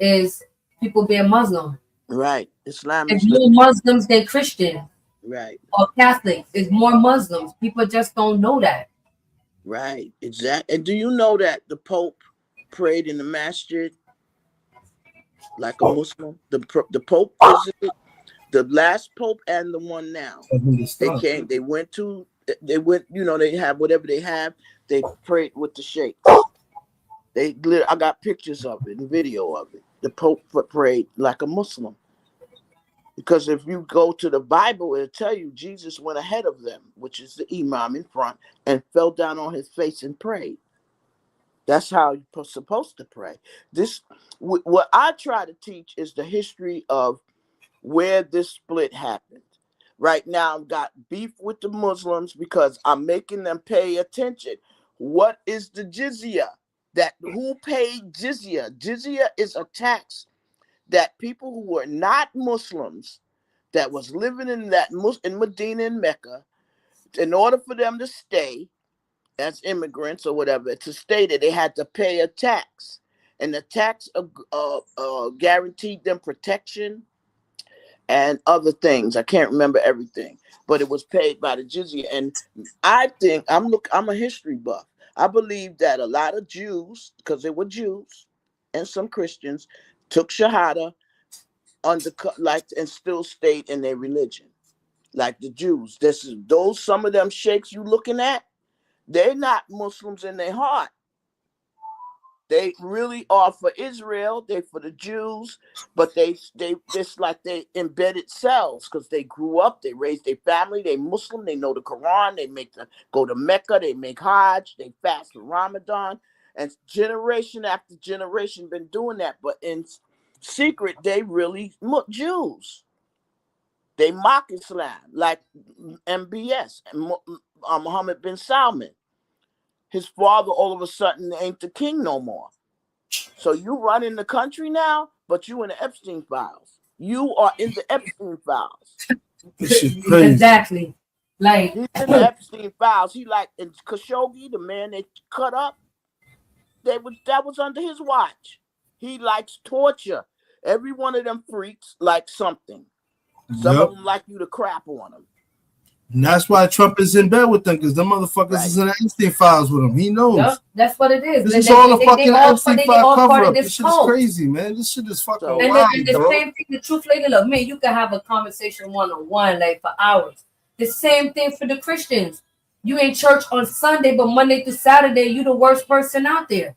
is people being Muslim. Right. Islam It's is more Muslims than Christian. Right. Or Catholics. It's more Muslims. People just don't know that. Right. Exactly. And do you know that the Pope prayed in the masjid like a Muslim? The Pope visited, the last Pope and the one now. They went, you know, they have whatever they have. They prayed with the sheikhs. I got pictures of it and video of it. The Pope prayed like a Muslim. Because if you go to the Bible, it'll tell you Jesus went ahead of them, which is the imam in front, and fell down on his face and prayed. That's how you're supposed to pray. What I try to teach is the history of where this split happened. Right now, I've got beef with the Muslims because I'm making them pay attention. What is the jizya? Who paid jizya? Jizya is a tax that people who were not Muslims that was living in Medina and Mecca, in order for them to stay as immigrants or whatever, to stay there, they had to pay a tax. And the tax guaranteed them protection and other things. I can't remember everything, but it was paid by the jizya. And I think, I'm a history buff. I believe that a lot of Jews, because they were Jews, and some Christians, took Shahada, and still stayed in their religion, like the Jews. Some of them sheikhs you looking at, they're not Muslims in their heart. They really are for Israel. They're for the Jews, but it's like they embedded selves because they grew up, they raised their family, they Muslim, they know the Quran, they go to Mecca, they make Hajj, they fast for Ramadan, and generation after generation been doing that. But in secret, they really Jews. They mock Islam, like MBS, Mohammed bin Salman. His father all of a sudden ain't the king no more. So you running the country now, but you in the Epstein files. You are in the Epstein files. Exactly. Like he's in the Epstein files. He like in Khashoggi, the man they cut up. That was under his watch. He likes torture. Every one of them freaks like something. Some of them like you to crap on them. And that's why Trump is in bed with them, because them motherfuckers is in the Epstein files with him. He knows. Yep, that's what it is. This is all a fucking Epstein file cover up. This shit is crazy, man. This shit is fucking wild, and the same thing, the truth lady, look, man, you can have a conversation one-on-one, like for hours. The same thing for the Christians. You in church on Sunday, but Monday through Saturday, you the worst person out there.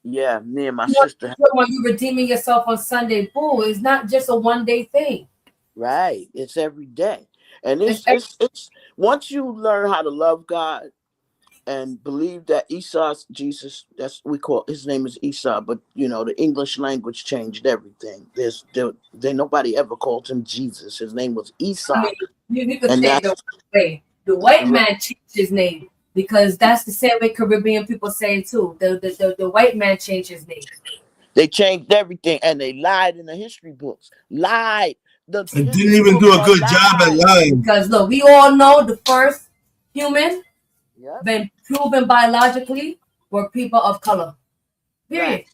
Yeah, me and my sister. When you redeeming yourself on Sunday, boo, it's not just a one-day thing. Right. It's every day. And it's once you learn how to love God and believe that Esau's Jesus, his name is Esau, but you know the English language changed everything. Nobody ever called him Jesus. His name was Esau. I mean, you could say it the way. The white man changed his name because that's the same way Caribbean people say it too. The white man changed his name. They changed everything and they lied in the history books. Lied. It didn't even do a good job at lying. Because look, we all know the first human been proven biologically were people of color. Period. Right.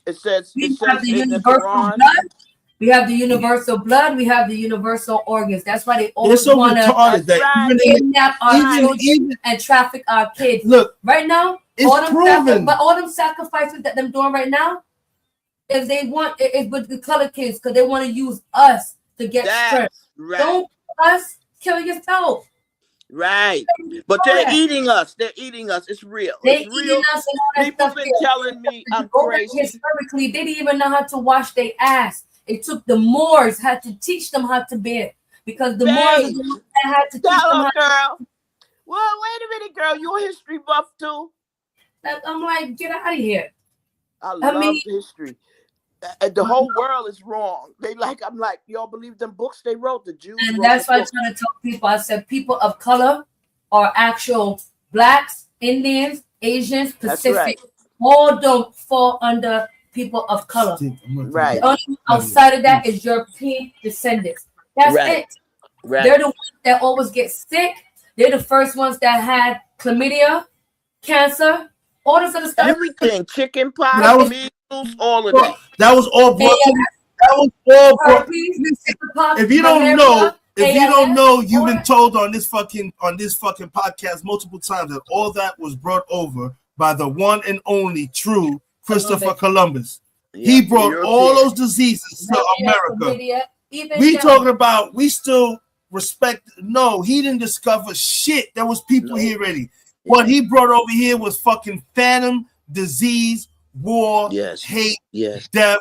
It says the in the universal Quran. blood. We have the universal blood. We have the universal organs. That's why they always so want to retarded that kidnap our children and traffic our kids. Look, right now, all them sacrifices that them doing right now, if they want, it's with the color kids because they want to use us to get strength. Right. Don't us kill yourself. Right. But they're eating us. They're eating us. It's real. They It's real. eating us and all that People stuff. been telling me I'm crazy. Historically, they didn't even know how to wash their ass. It took the Moors had to teach them how to bathe because the Moors are the ones that had to teach them how to. Girl. Well, wait a minute, girl. You a history buff too? I'm like, get out of here. I love history. The whole world is wrong. I'm like, y'all believe them books they wrote? The Jews. And that's why I'm trying to tell people. I said people of color are actual blacks, Indians, Asians, Pacific. Right. All don't fall under people of color. Right. The only outside of that is European descendants. That's it. Right. They're the ones that always get sick. They're the first ones that had chlamydia, cancer, all this other stuff. Everything, chicken pox, measles, all of that. That was all brought. That was all brought. If you don't know, you've been told on this fucking podcast multiple times that all that was brought over by the one and only true Christopher Columbus. He brought all those diseases to America. We talking about, we still respect. No, he didn't discover shit. There was people here already. What he brought over here was fucking phantom disease, war, hate, death,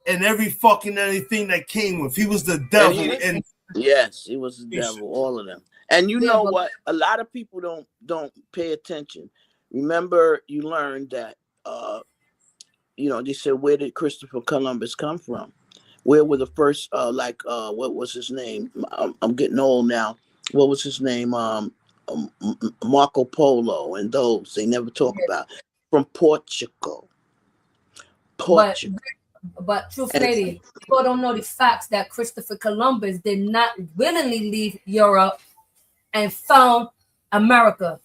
and every fucking anything that came with. He was the devil. And yes, he was the devil. All of them. And you know what? A lot of people don't pay attention. Remember, you learned that. They said, where did Christopher Columbus come from? Where were the first, what was his name? I'm getting old now. What was his name? Marco Polo and those they never talk about. From Portugal. But truth lady, people don't know the facts that Christopher Columbus did not willingly leave Europe and found America.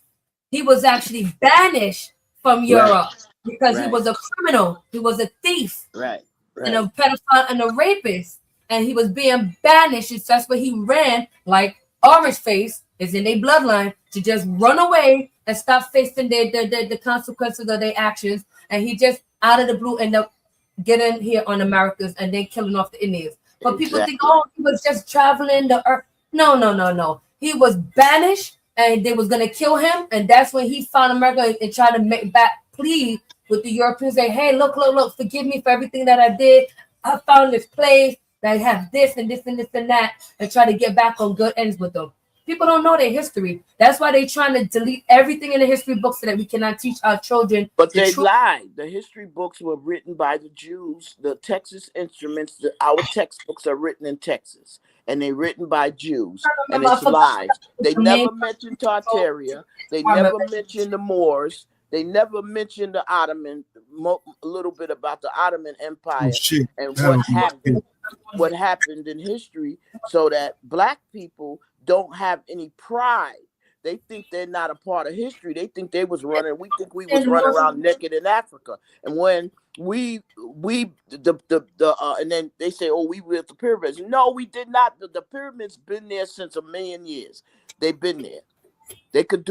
He was actually banished from Europe because he was a criminal. He was a thief. And a pedophile and a rapist. And he was being banished. So that's where he ran, like Orange Face is in their bloodline, to just run away and stop facing the consequences of their actions. And he just, out of the blue, ended up getting here on Americas and then killing off the Indians. But people think, oh, he was just traveling the earth. No. He was banished and they was going to kill him. And that's when he found America and tried to make back plea with the Europeans. Say, hey, look, forgive me for everything that I did. I found this place that has this and this and this and that, and try to get back on good ends with them. People don't know their history. That's why they're trying to delete everything in the history books so that we cannot teach our children. But they lied. The history books were written by the Jews. The Texas Instruments, our textbooks are written in Texas, and they're written by Jews. And it's lies. They never mentioned Tartaria. They never mentioned the Moors. They never mentioned the Ottoman. A little bit about the Ottoman Empire and what happened in history, so that black people don't have any pride. They think they're not a part of history. They think they was running. We think we was running around naked in Africa. And when and then they say, oh, we built the pyramids. No, we did not. The pyramids been there since 1,000,000 years. They've been there. They could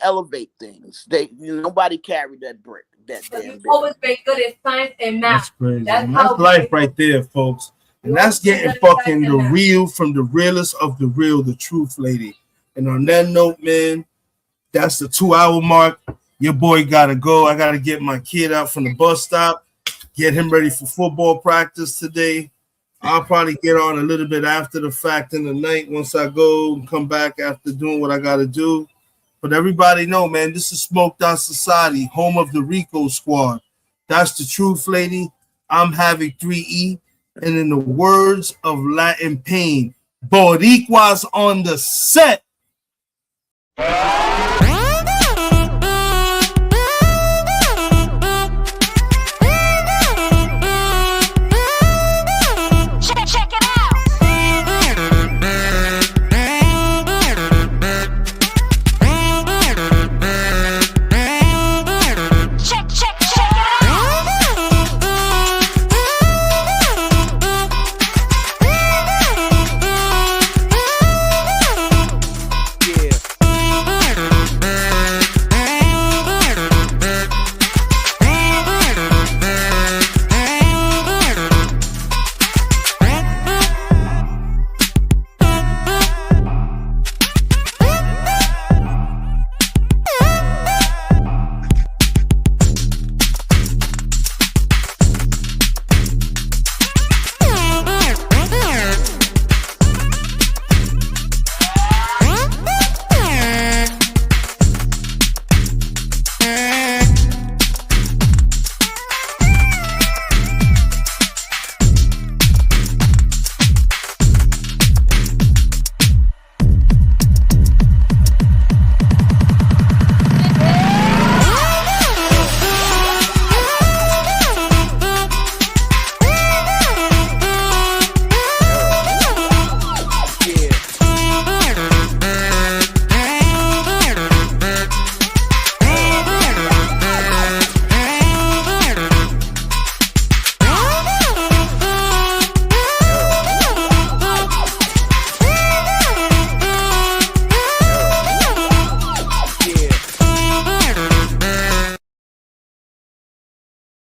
elevate things. Nobody carried that brick. You've always been good at science and math. That's crazy. That's life right there, folks. And that's getting fucking the real from the realest of the real, the truth lady. And on that note, man, that's the 2-hour mark. Your boy gotta go. I gotta get my kid out from the bus stop, get him ready for football practice today. I'll probably get on a little bit after the fact in the night once I go and come back after doing what I gotta do. But everybody know, man, this is Smoked Out Society, home of the Rico Squad. That's the truth lady. I'm Havoc 3E. And in the words of Latin Pain, Boricuas on the set.